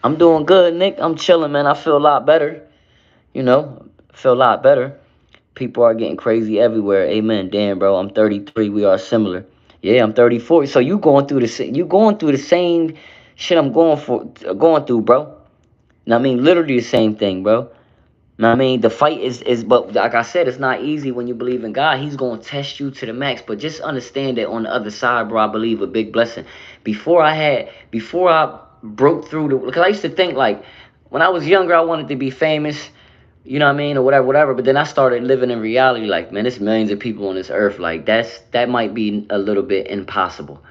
I'm doing good, Nick. I'm chilling, man. I feel a lot better. Feel a lot better. People are getting crazy everywhere. Amen. Damn, bro. I'm 33. We are similar. Yeah, I'm 34. So you going through the same shit I'm going through, bro. I mean, literally the same thing, bro. I mean, the fight is, but like I said, it's not easy when you believe in God. He's gonna test you to the max. But just understand that on the other side, bro, I believe a big blessing. Before I broke through because I used to think like when I was younger, I wanted to be famous, you know what I mean, or whatever, whatever. But then I started living in reality. Like, man, there's millions of people on this earth. Like, that might be a little bit impossible.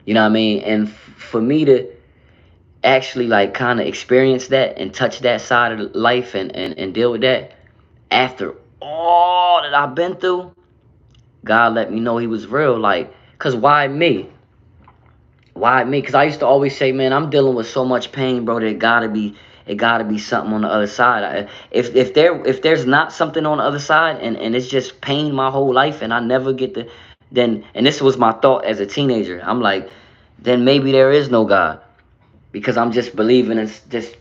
You know what I mean? And for me to actually like kind of experience that and touch that side of life and deal with that after all that I've been through, God let me know he was real. Like, cause why me? Why me? Cause I used to always say, man, I'm dealing with so much pain, bro. That it gotta be something on the other side. If there's not something on the other side, and it's just pain my whole life, and I never get to, then, and this was my thought as a teenager. I'm like, then maybe there is no God, because I'm just believing it's just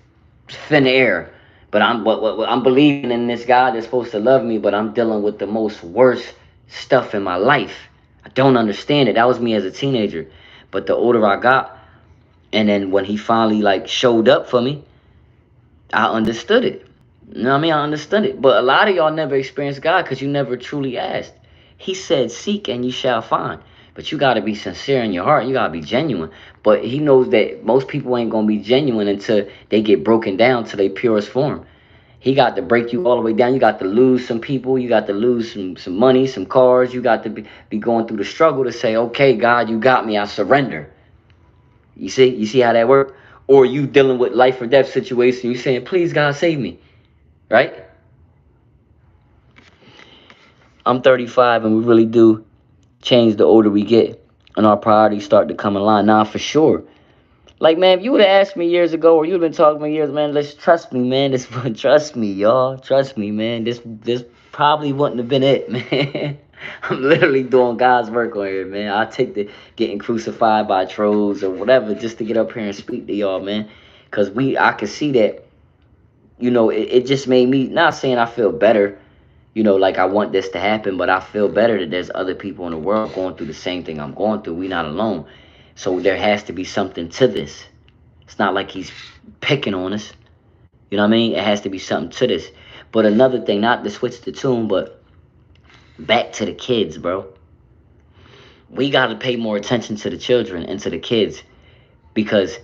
thin air. But I'm believing in this God that's supposed to love me, but I'm dealing with the most worst stuff in my life. I don't understand it. That was me as a teenager. But the older I got, and then when he finally like showed up for me, I understood it. You know what I mean? I understood it. But a lot of y'all never experienced God because you never truly asked. He said, seek and you shall find. But you got to be sincere in your heart. You got to be genuine. But he knows that most people ain't going to be genuine until they get broken down to their purest form. He got to break you all the way down. You got to lose some people. You got to lose some money, some cars. You got to be going through the struggle to say, okay, God, you got me. I surrender. You see how that works? Or you dealing with life or death situation. You saying, please, God, save me. Right? I'm 35, and we really do change the older we get, and our priorities start to come in line. Now, for sure. Like, man, if you would have asked me years ago, or you'd been talking to me years, man, let's trust me, man. This trust me, y'all. Trust me, man. This probably wouldn't have been it, man. I'm literally doing God's work on here, man. I take the getting crucified by trolls or whatever just to get up here and speak to y'all, man. Cause I could see that, it just made me, not saying I feel better, like I want this to happen, but I feel better that there's other people in the world going through the same thing I'm going through. We not alone. So there has to be something to this. It's not like he's picking on us. You know what I mean? It has to be something to this. But another thing, not to switch the tune, but back to the kids, bro. We got to pay more attention to the children and to the kids, because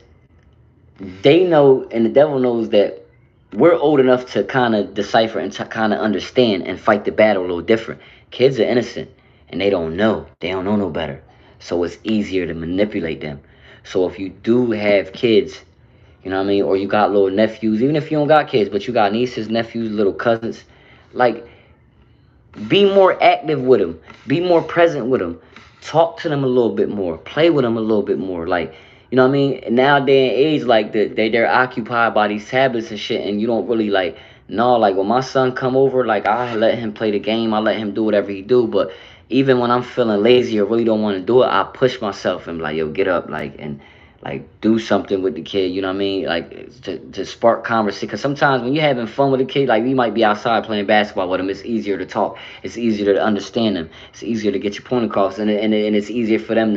they know, and the devil knows, that we're old enough to kind of decipher and to kind of understand and fight the battle a little different. Kids are innocent and they don't know. They don't know no better. So it's easier to manipulate them. So if you do have kids, you know what I mean, or you got little nephews, even if you don't got kids, but you got nieces, nephews, little cousins, like, be more active with them. Be more present with them. Talk to them a little bit more. Play with them a little bit more. Like, you know what I mean? Nowadays and age, like, they're occupied by these tablets and shit, and you don't really, like, no, like, when my son come over, like, I let him play the game. I let him do whatever he do. But even when I'm feeling lazy or really don't want to do it, I push myself and be like, yo, get up, like, and like, do something with the kid, you know what I mean? Like, to spark conversation. Because sometimes when you're having fun with a kid, like, you might be outside playing basketball with them, it's easier to talk. It's easier to understand them. It's easier to get your point across. And it's easier for them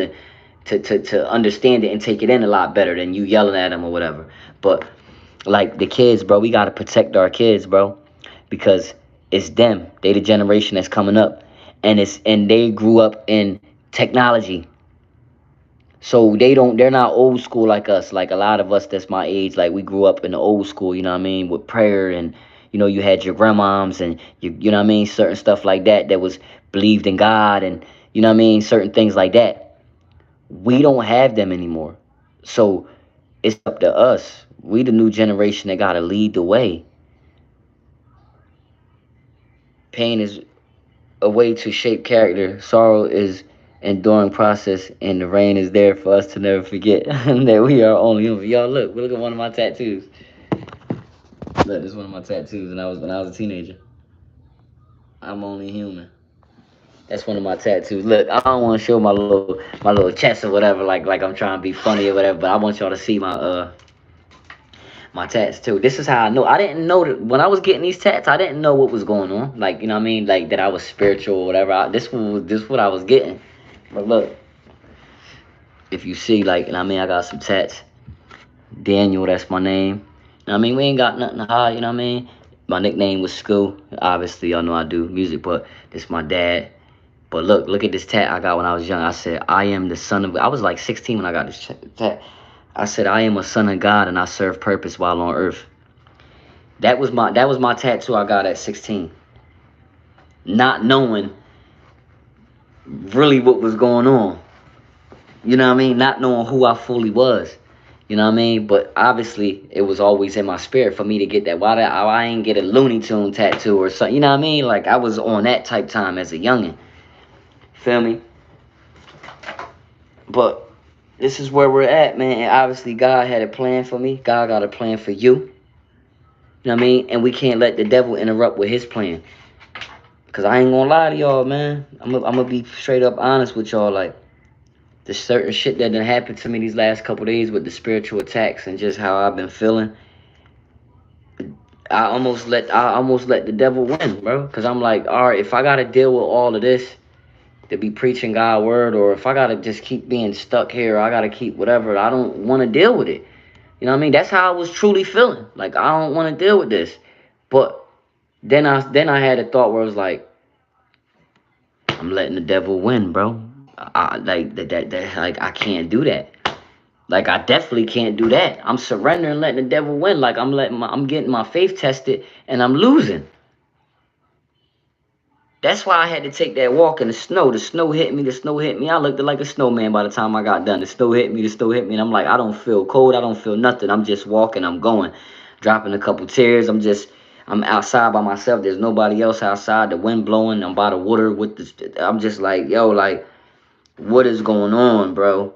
to understand it and take it in a lot better than you yelling at them or whatever. But like the kids, bro, we gotta protect our kids, bro, because it's them. They the generation that's coming up, and they grew up in technology. So they're not old school like us. Like a lot of us that's my age, like we grew up in the old school, you know what I mean, with prayer and you had your grandmoms and you know what I mean, certain stuff like that that was believed in God and you know what I mean, certain things like that. We don't have them anymore. So it's up to us. We the new generation that gotta lead the way. Pain is a way to shape character. Sorrow is enduring process, and the rain is there for us to never forget that we are only human. Y'all look at one of my tattoos. Look, this is one of my tattoos, and I was when I was a teenager. I'm only human. That's one of my tattoos. Look, I don't want to show my little chest or whatever, like I'm trying to be funny or whatever. But I want y'all to see my tats too. This is how I know. I didn't know that when I was getting these tats. I didn't know what was going on. Like you know what I mean, like that I was spiritual or whatever. This what I was getting. But look, if you see, like, you know what I mean, I got some tats. Daniel, that's my name. You know what I mean, we ain't got nothing to hide. You know what I mean. My nickname was School. Obviously, y'all know I do music, but this my dad. But look at this tat I got when I was young. I said, I am the son of. I was like 16 when I got this tat. I said, I am a son of God and I serve purpose while on earth. That was my tattoo I got at 16. Not knowing really what was going on. You know what I mean? Not knowing who I fully was. You know what I mean? But obviously, it was always in my spirit for me to get that. Why I ain't get a Looney Tune tattoo or something? You know what I mean? Like I was on that type time as a youngin'. Feel me? But this is where we're at, man. And obviously, God had a plan for me. God got a plan for you. You know what I mean? And we can't let the devil interrupt with his plan. Cause I ain't gonna lie to y'all, man. I'm gonna be straight up honest with y'all. Like, the certain shit that done happened to me these last couple days with the spiritual attacks and just how I've been feeling. I almost let the devil win, bro. Cause I'm like, all right, if I gotta deal with all of this to be preaching God's word, or if I gotta just keep being stuck here, or I gotta keep whatever, I don't want to deal with it. You know what I mean? That's how I was truly feeling. Like I don't want to deal with this. But then I had a thought where I was like, I'm letting the devil win, bro. Like that like I can't do that. Like I definitely can't do that. I'm surrendering, letting the devil win. Like I'm getting my faith tested, and I'm losing. That's why I had to take that walk in the snow. The snow hit me. The snow hit me. I looked like a snowman by the time I got done. The snow hit me. The snow hit me, and I'm like, I don't feel cold. I don't feel nothing. I'm just walking. I'm going, dropping a couple tears. I'm outside by myself. There's nobody else outside. The wind blowing. I'm by the water with the. I'm just like, yo, like, what is going on, bro?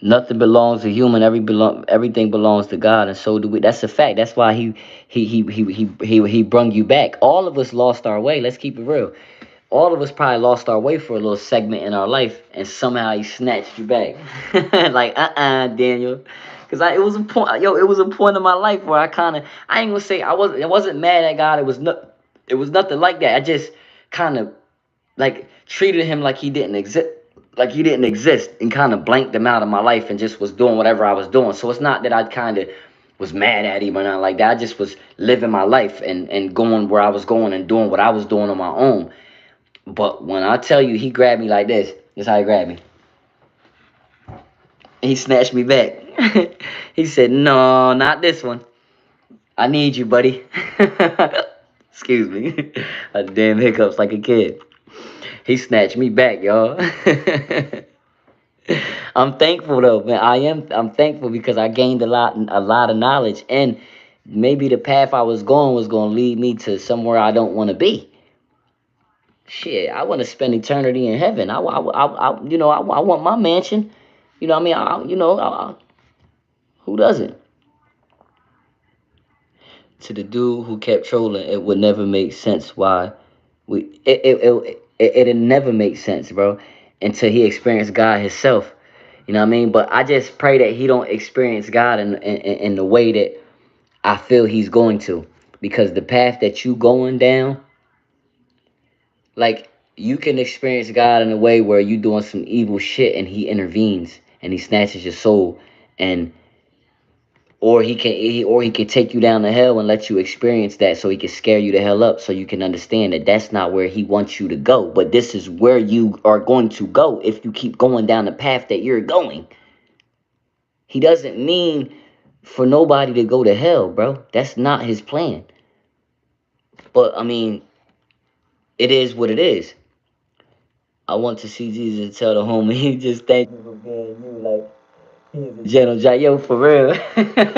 Nothing belongs to human. Everything belongs to God, and so do we. That's a fact. That's why he brung you back. All of us lost our way. Let's keep it real. All of us probably lost our way for a little segment in our life, and somehow he snatched you back. Like Daniel, because it was a point. Yo, it was a point in my life where I ain't gonna say I wasn't mad at God. It was nothing like that. I just kind of like treated him like he didn't exist, and kind of blanked him out of my life and just was doing whatever I was doing. So it's not that I kind of was mad at him or not like that. I just was living my life and going where I was going and doing what I was doing on my own. But when I tell you he grabbed me like this how he grabbed me. He snatched me back. He said, no, not this one. I need you, buddy. Excuse me. A damn hiccups like a kid. He snatched me back, y'all. I'm thankful though, man. I'm thankful because I gained a lot of knowledge, and maybe the path I was going was going to lead me to somewhere I don't want to be. Shit, I want to spend eternity in heaven. I want my mansion. You know what I mean? Who doesn't? To the dude who kept trolling, it would never make sense why it'd never make sense, bro, until he experienced God himself. You know what I mean? But I just pray that he don't experience God in the way that I feel he's going to, because the path that you going down, like You can experience God in a way where you doing some evil shit and he intervenes and he snatches your soul, and or he can take you down to hell and let you experience that, so he can scare you the hell up, so you can understand that that's not where he wants you to go, but this is where you are going to go if you keep going down the path that you're going. He doesn't mean for nobody to go to hell, bro. That's not his plan. But I mean, it is what it is. I want to see Jesus and tell the homie, he just thank you for being you. Like, he's a gentle giant. Yo, for real.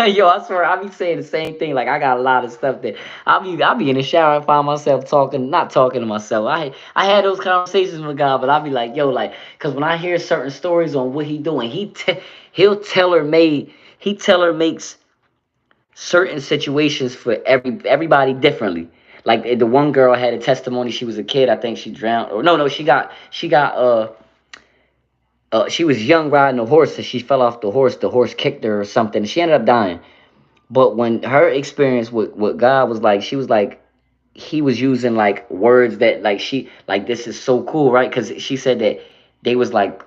Yo, I swear, I be saying the same thing. Like, I got a lot of stuff that I be in the shower and find myself talking, not talking to myself. I had those conversations with God, but I be like, yo, like, cause when I hear certain stories on what he doing, he'll tailor makes certain situations for everybody differently. Like the one girl had a testimony. She was a kid. I think she drowned. Or no, she was young riding a horse and she fell off the horse. The horse kicked her or something. She ended up dying. But when her experience with God was like, she was like, he was using like words that like she like this is so cool, right? Because she said that they was like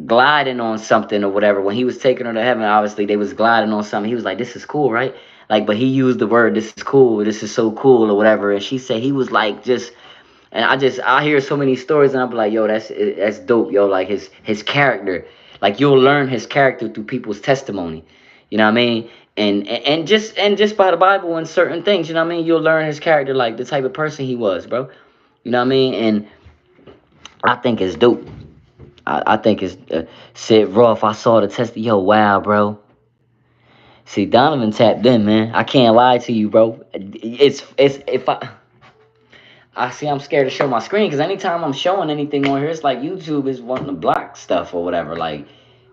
gliding on something or whatever. When he was taking her to heaven, obviously they was gliding on something. He was like, this is cool, right? Like, but he used the word, this is cool, this is so cool or whatever. And she said he was like just, and I hear so many stories and I'm like, yo, that's dope, yo. Like his character, like you'll learn his character through people's testimony. You know what I mean? And just by the Bible and certain things, you know what I mean? You'll learn his character, like the type of person he was, bro. You know what I mean? And I think it's dope. I think it's Sid Roth. I saw the test. Yo, wow, bro. See, Donovan tapped in, man. I can't lie to you, bro. It's if I see, I'm scared to show my screen because anytime I'm showing anything on here, it's like YouTube is wanting to block stuff or whatever. Like,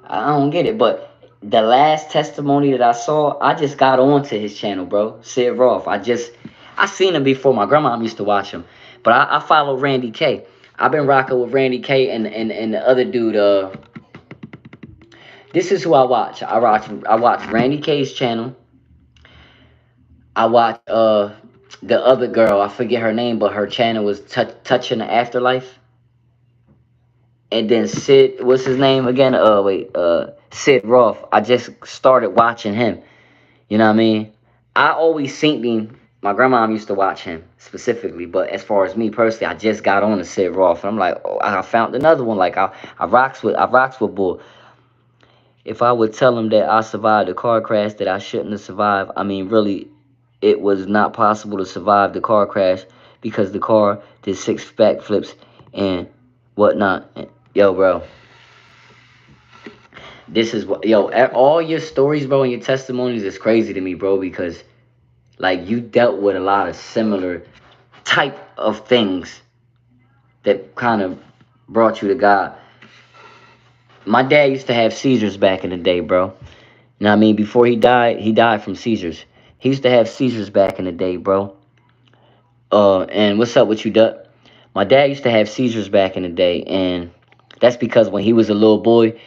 I don't get it. But the last testimony that I saw, I just got onto his channel, bro. Sid Roth. I seen him before. My grandma used to watch him. But I follow Randy K. I've been rocking with Randy K and the other dude. This is who I watch. I watch Randy K's channel. I watch the other girl. I forget her name, but her channel was Touching the Afterlife. And then Sid, what's his name again? Sid Roth. I just started watching him. You know what I mean? I always seen him. My grandma used to watch him specifically, but as far as me personally, I just got on to Sid Roth, and I'm like, oh, I found another one. Like I rocks with Bull. If I would tell him that I survived a car crash that I shouldn't have survived, I mean, really, it was not possible to survive the car crash because the car did 6 backflips and whatnot. Yo, bro, this is what, yo, all your stories, bro, and your testimonies is crazy to me, bro, because like you dealt with a lot of similar type of things that kind of brought you to God. My dad used to have seizures back in the day, bro. You know what I mean? Before he died from seizures. He used to have seizures back in the day, bro. And what's up with you, Duck? My dad used to have seizures back in the day, and that's because when he was a little boy,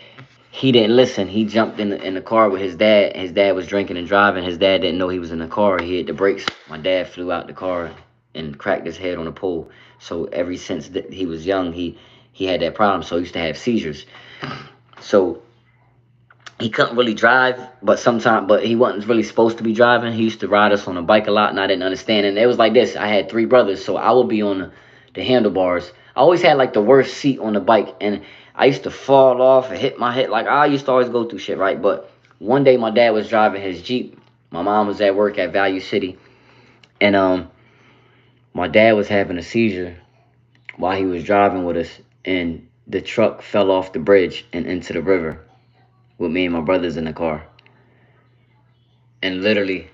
he didn't listen. He jumped in the car with his dad. His dad was drinking and driving. His dad didn't know he was in the car. He hit the brakes. My dad flew out the car and cracked his head on a pole. So ever since he was young, he had that problem. So he used to have seizures. So he couldn't really drive, but he wasn't really supposed to be driving. He used to ride us on a bike a lot, and I didn't understand. And it was like this: I had 3 brothers, so I would be on the handlebars. I always had like the worst seat on the bike, and I used to fall off and hit my head. Like I used to always go through shit, right? But one day my dad was driving his Jeep. My mom was at work at Value City, and my dad was having a seizure while he was driving with us, and the truck fell off the bridge and into the river with me and my brothers in the car. And literally,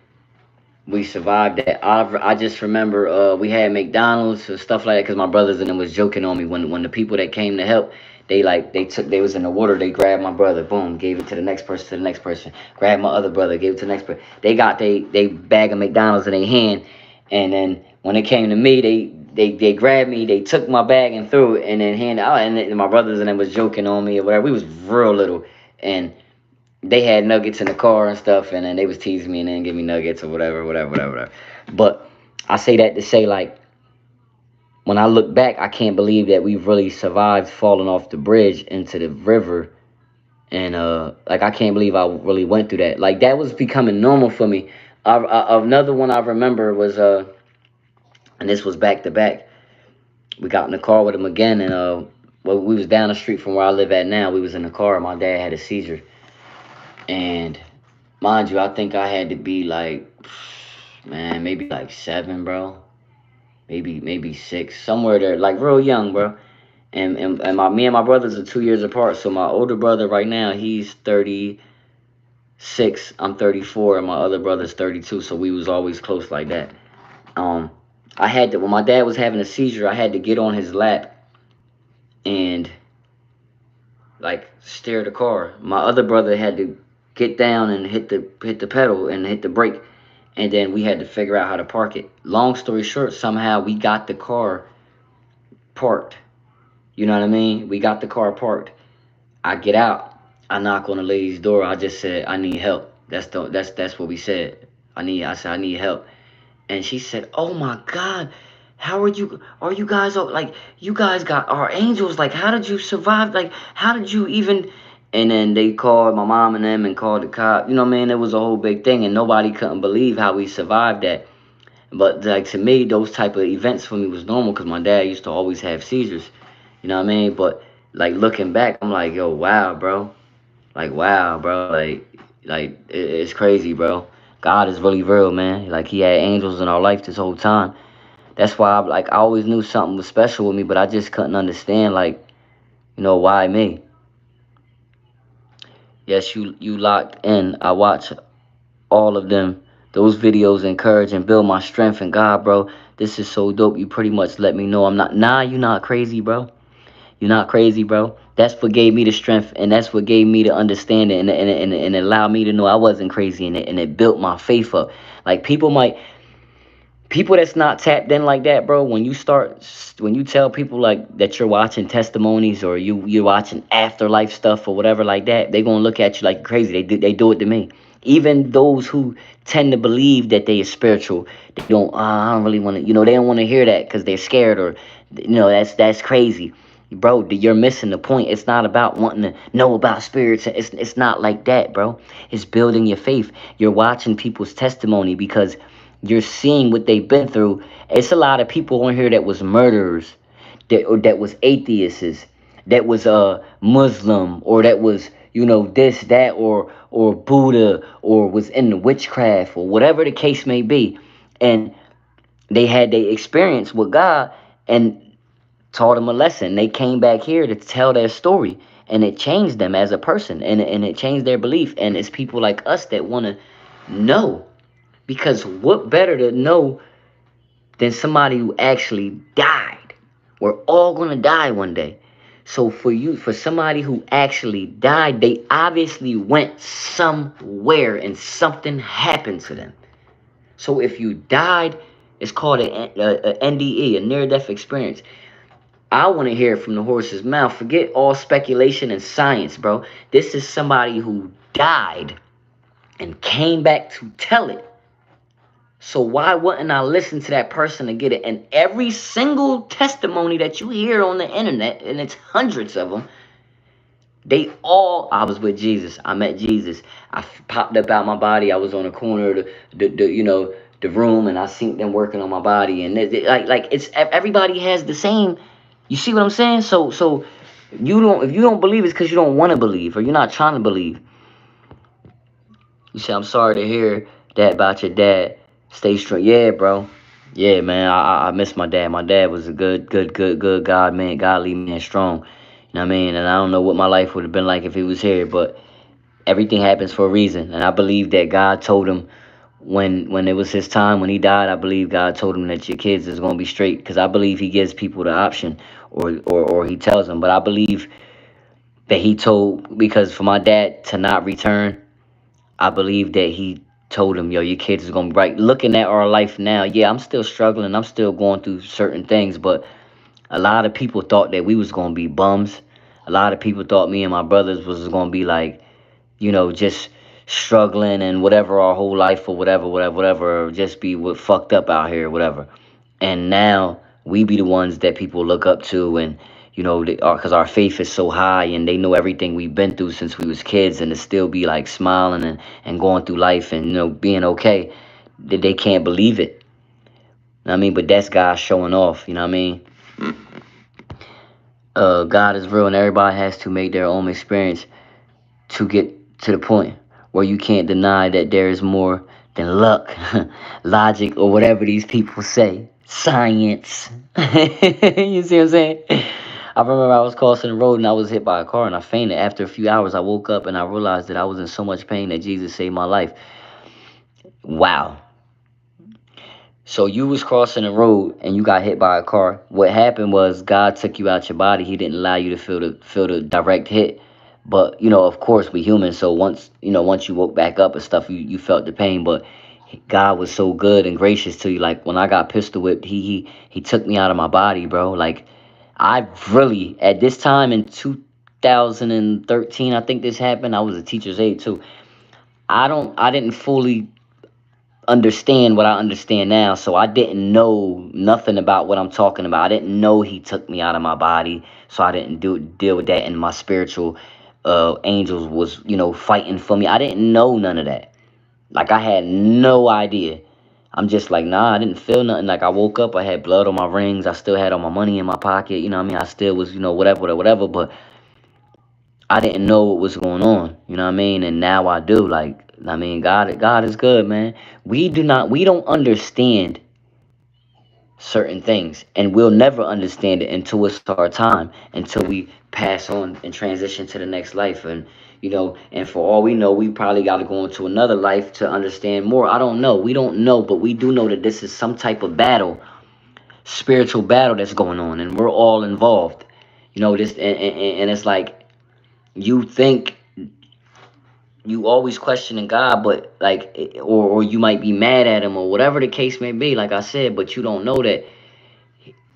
we survived that. I just remember we had McDonald's or stuff like that because my brothers and them was joking on me when the people that came to help, they was in the water. They grabbed my brother, boom, gave it to the next person, grabbed my other brother, gave it to the next person. They got they bag of McDonald's in their hand, and then when it came to me, they grabbed me, they took my bag and threw it, and then handed out. And then my brothers and them was joking on me or whatever. We was real little, and they had nuggets in the car and stuff, and then they was teasing me and then give me nuggets or whatever. But I say that to say, like, when I look back, I can't believe that we've really survived falling off the bridge into the river. And like I can't believe I really went through that. Like that was becoming normal for me. Another one I remember was and this was back to back. We got in the car with him again, and well, we was down the street from where I live at now. We was in the car. My dad had a seizure, and mind you, I think I had to be like, man, maybe like 7, bro. Maybe 6, somewhere there, like real young, bro. And me and my brothers are 2 years apart. So my older brother right now, he's 36. I'm 34, and my other brother's 32. So we was always close like that. Um, I had to when my dad was having a seizure, I had to get on his lap and like steer the car. My other brother had to get down and hit the pedal and hit the brake, and then we had to figure out how to park it. Long story short, somehow we got the car parked. You know what I mean? We got the car parked. I get out. I knock on the lady's door. I just said I need help. That's what we said. I said I need help. And she said, "Oh my God, how are you? Are you guys like you guys got our angels? Like how did you survive? Like how did you even?" And then they called my mom and them and called the cop. You know what I mean? It was a whole big thing, and nobody couldn't believe how we survived that. But like to me, those type of events for me was normal because my dad used to always have seizures. You know what I mean? But like looking back, I'm like, yo, wow, bro. Like wow, bro. It's crazy, bro. God is really real, man. Like he had angels in our life this whole time. That's why I always knew something was special with me, but I just couldn't understand like why me. Yes, you locked in. I watch all of them. Those videos encourage and build my strength in God, bro. This is so dope. You pretty much let me know I'm not. Nah, you not crazy, bro. You're not crazy, bro. That's what gave me the strength, and that's what gave me the understanding, and allowed me to know I wasn't crazy, and it built my faith up. Like people that's not tapped in like that, bro. When you tell people like that you're watching testimonies or you're watching afterlife stuff or whatever like that, they gonna look at you like crazy. They do it to me. Even those who tend to believe that they are spiritual, they don't. I don't really want to. They don't want to hear that because they're scared or, that's crazy. Bro, you're missing the point. It's not about wanting to know about spirits. It's not like that, bro. It's building your faith. You're watching people's testimony because you're seeing what they've been through. It's a lot of people on here that was murderers, that was atheists, that was Muslim, or that was this, that, or Buddha, or was in the witchcraft, or whatever the case may be, and they had their experience with God and taught them a lesson. They came back here to tell their story, and it changed them as a person, and it changed their belief. And it's people like us that want to know, because what better to know than somebody who actually died? We're all gonna die one day. So for somebody who actually died, they obviously went somewhere and something happened to them. So if you died, it's called a NDE, a near-death experience. I want to hear it from the horse's mouth. Forget all speculation and science, bro. This is somebody who died and came back to tell it. So why wouldn't I listen to that person to get it? And every single testimony that you hear on the internet, and it's hundreds of them, they all, I was with Jesus. I met Jesus. Popped up out my body. I was on the corner of the room, and I seen them working on my body. And like it's everybody has the same. You see what I'm saying? So you don't if you don't believe it's because you don't want to believe or you're not trying to believe. You say I'm sorry to hear that about your dad. Stay strong. Yeah, bro. Yeah, man. I miss my dad. My dad was a good God man, godly man, strong. You know what I mean? And I don't know what my life would have been like if he was here, but everything happens for a reason. And I believe that God told him when it was his time when he died. I believe God told him that your kids is gonna be straight because I believe he gives people the option or he tells them. But I believe that he told because for my dad to not return, I believe that he told him, yo, your kids is gonna be right. Looking at our life now, yeah, I'm still struggling. I'm still going through certain things, but a lot of people thought that we was gonna be bums. A lot of people thought me and my brothers was gonna be like, just struggling and whatever our whole life or whatever, just be what fucked up out here, whatever. And now We be the ones that people look up to, and you know, because our faith is so high, and they know everything we've been through since we was kids, and to still be like smiling and going through life and being okay, that they can't believe it. I mean, but that's God showing off. You know what I mean? God is real, and everybody has to make their own experience to get to the point where you can't deny that there is more than luck, logic, or whatever these people say. Science. You see what I'm saying? I remember I was crossing the road and I was hit by a car and I fainted. After a few hours, I woke up and I realized that I was in so much pain that Jesus saved my life. Wow. So you was crossing the road and you got hit by a car. What happened was God took you out your body. He didn't allow you to feel the direct hit. But of course we humans. So once you woke back up and stuff, you felt the pain. But God was so good and gracious to you. Like when I got pistol whipped, he took me out of my body, bro. Like I really at this time in 2013, I think this happened. I was a teacher's aide too. I didn't fully understand what I understand now. So I didn't know nothing about what I'm talking about. I didn't know he took me out of my body. So I didn't deal with that. And my spiritual angels was, fighting for me. I didn't know none of that. Like I had no idea. I'm just like, nah, I didn't feel nothing. Like I woke up, I had blood on my rings. I still had all my money in my pocket. You know what I mean? I still was, whatever, whatever, whatever. But I didn't know what was going on, you know what I mean? And now I do. Like, I mean, God is good, man. We don't understand certain things, and we'll never understand it until it's our time, until we pass on and transition to the next life. And and for all we know, we probably got to go into another life to understand more. I don't know. We don't know, but we do know that this is some type of battle, spiritual battle that's going on, and we're all involved. This and it's like you think you always questioning God, but like, or you might be mad at him or whatever the case may be, like I said, but you don't know that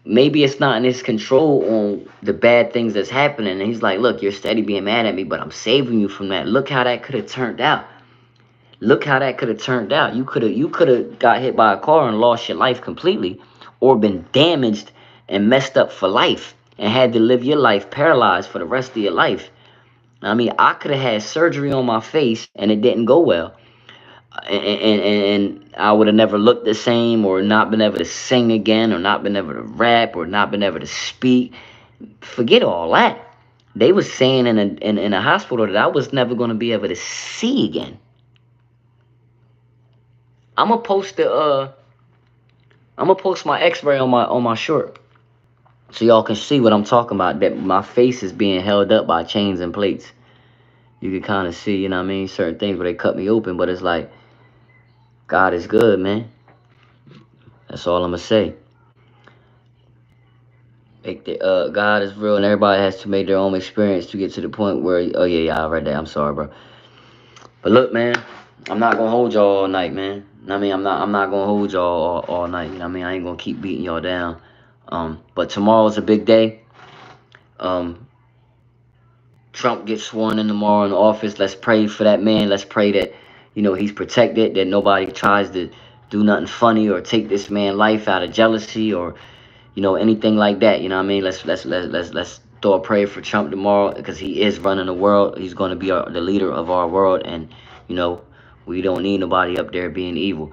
maybe it's not in his control on the bad things that's happening. And he's like, look, you're steady being mad at me, but I'm saving you from that. Look how that could have turned out. Look how that could have turned out. You could have got hit by a car and lost your life completely, or been damaged and messed up for life and had to live your life paralyzed for the rest of your life. I mean, I could have had surgery on my face and it didn't go well. And I would have never looked the same, or not been able to sing again, or not been able to rap, or not been able to speak. Forget all that. They was saying in a hospital that I was never going to be able to see again. I'm gonna post my X-ray on my short so y'all can see what I'm talking about. That my face is being held up by chains and plates. You can kind of see, you know what I mean, certain things where they cut me open, but it's like God is good, man. That's all I'm gonna say. God is real, and everybody has to make their own experience to get to the point where. Oh yeah, I read that. I'm sorry, bro. But look, man, I'm not gonna hold y'all all night, man. I mean, I'm not gonna hold y'all all night. You know what I mean? I ain't gonna keep beating y'all down. But tomorrow's a big day. Um, Trump gets sworn in tomorrow in the office. Let's pray for that man. Let's pray that he's protected. That nobody tries to do nothing funny or take this man life out of jealousy or anything like that. You know what I mean? Let's throw a prayer for Trump tomorrow, because he is running the world. He's going to be the leader of our world, and we don't need nobody up there being evil.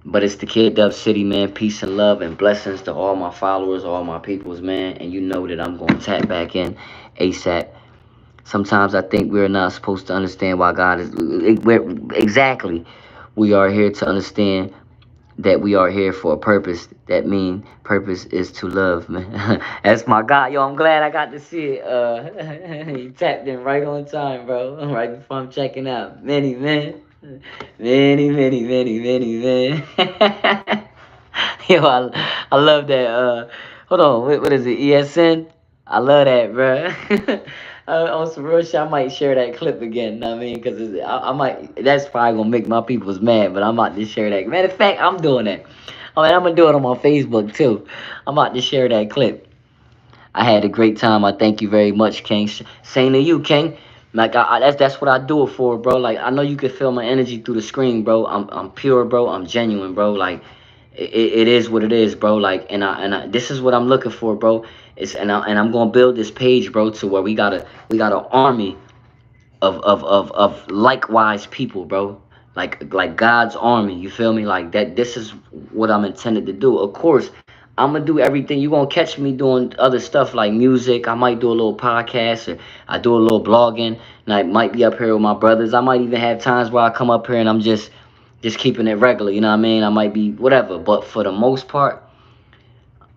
But it's the Kid Dub City, man. Peace and love and blessings to all my followers, all my peoples, man. And you know that I'm going to tap back in ASAP. Sometimes I think we're not supposed to understand why God is. Exactly. We are here to understand that we are here for a purpose. That mean purpose is to love, man. That's my God. Yo, I'm glad I got to see it. He tapped in right on time, bro. Right before I'm checking out. Many, man. Many, many, many, many, man. Yo, I love that. Hold on. What is it? ESN? I love that, bro. On some real shit, I might share that clip again. Know what I mean, because I might. That's probably gonna make my peoples mad, but I'm about to share that. Matter of fact, I'm doing that. I mean, I'm gonna do it on my Facebook too. I'm about to share that clip. I had a great time. I thank you very much, King. Same to you, King. Like that's what I do it for, bro. Like I know you can feel my energy through the screen, bro. I'm pure, bro. I'm genuine, bro. Like it is what it is, bro. Like, and I, this is what I'm looking for, bro. It's and I'm gonna build this page, bro, to where we got an army of likewise people, bro. Like God's army. You feel me? Like that. This is what I'm intended to do. Of course, I'm gonna do everything. You gonna catch me doing other stuff like music. I might do a little podcast, or I do a little blogging, and I might be up here with my brothers. I might even have times where I come up here and I'm just keeping it regular. You know what I mean? I might be whatever, but for the most part,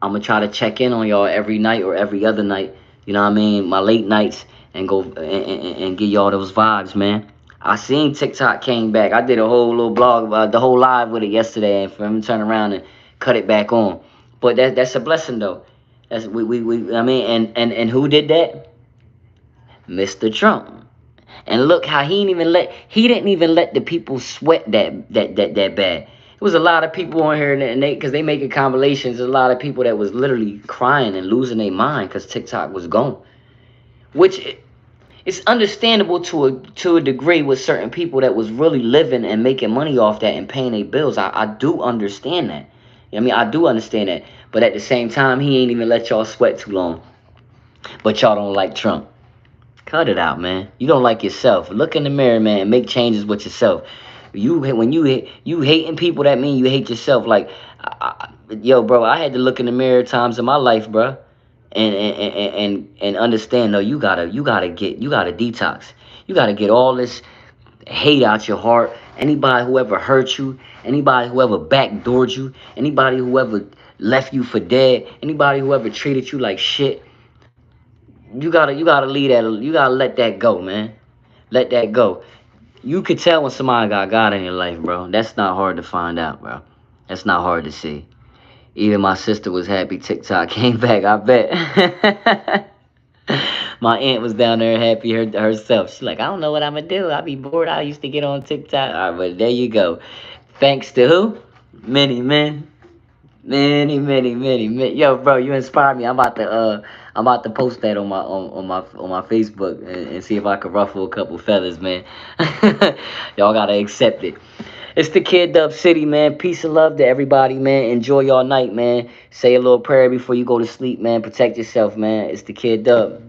I'm gonna try to check in on y'all every night or every other night. You know what I mean? My late nights, and go and give y'all those vibes, man. I seen TikTok came back. I did a whole little blog about the whole live with it yesterday, and for him to turn around and cut it back on. But that's a blessing though. That's we I mean, and who did that? Mr. Trump. And look how he didn't even let the people sweat that bad. It was a lot of people on here, and they, because they making compilations. A lot of people that was literally crying and losing their mind because TikTok was gone. Which it's understandable to a degree with certain people that was really living and making money off that and paying their bills. I do understand that. I mean, I do understand that. But at the same time, he ain't even let y'all sweat too long. But y'all don't like Trump. Cut it out, man. You don't like yourself. Look in the mirror, man, and make changes with yourself. When you hating people, that mean you hate yourself. Like, yo, bro, I had to look in the mirror times in my life, bro, and understand. No, you gotta detox. You gotta get all this hate out your heart. Anybody who ever hurt you, anybody who ever backdoored you, anybody who ever left you for dead, anybody who ever treated you like shit, you gotta leave that. You gotta let that go, man. Let that go. You could tell when somebody got God in your life, bro. That's not hard to find out, bro. That's not hard to see. Even my sister was happy TikTok came back. I bet. My aunt was down there happy herself. She's like, I don't know what I'm gonna do. I be bored. I used to get on TikTok. All right, but there you go. Thanks to who? Many men. Many. Yo, bro, you inspired me. I'm about to post that on my Facebook, and see if I can ruffle a couple feathers, man. Y'all gotta accept it. It's the Kid Dub City, man. Peace and love to everybody, man. Enjoy your night, man. Say a little prayer before you go to sleep, man. Protect yourself, man. It's the Kid Dub.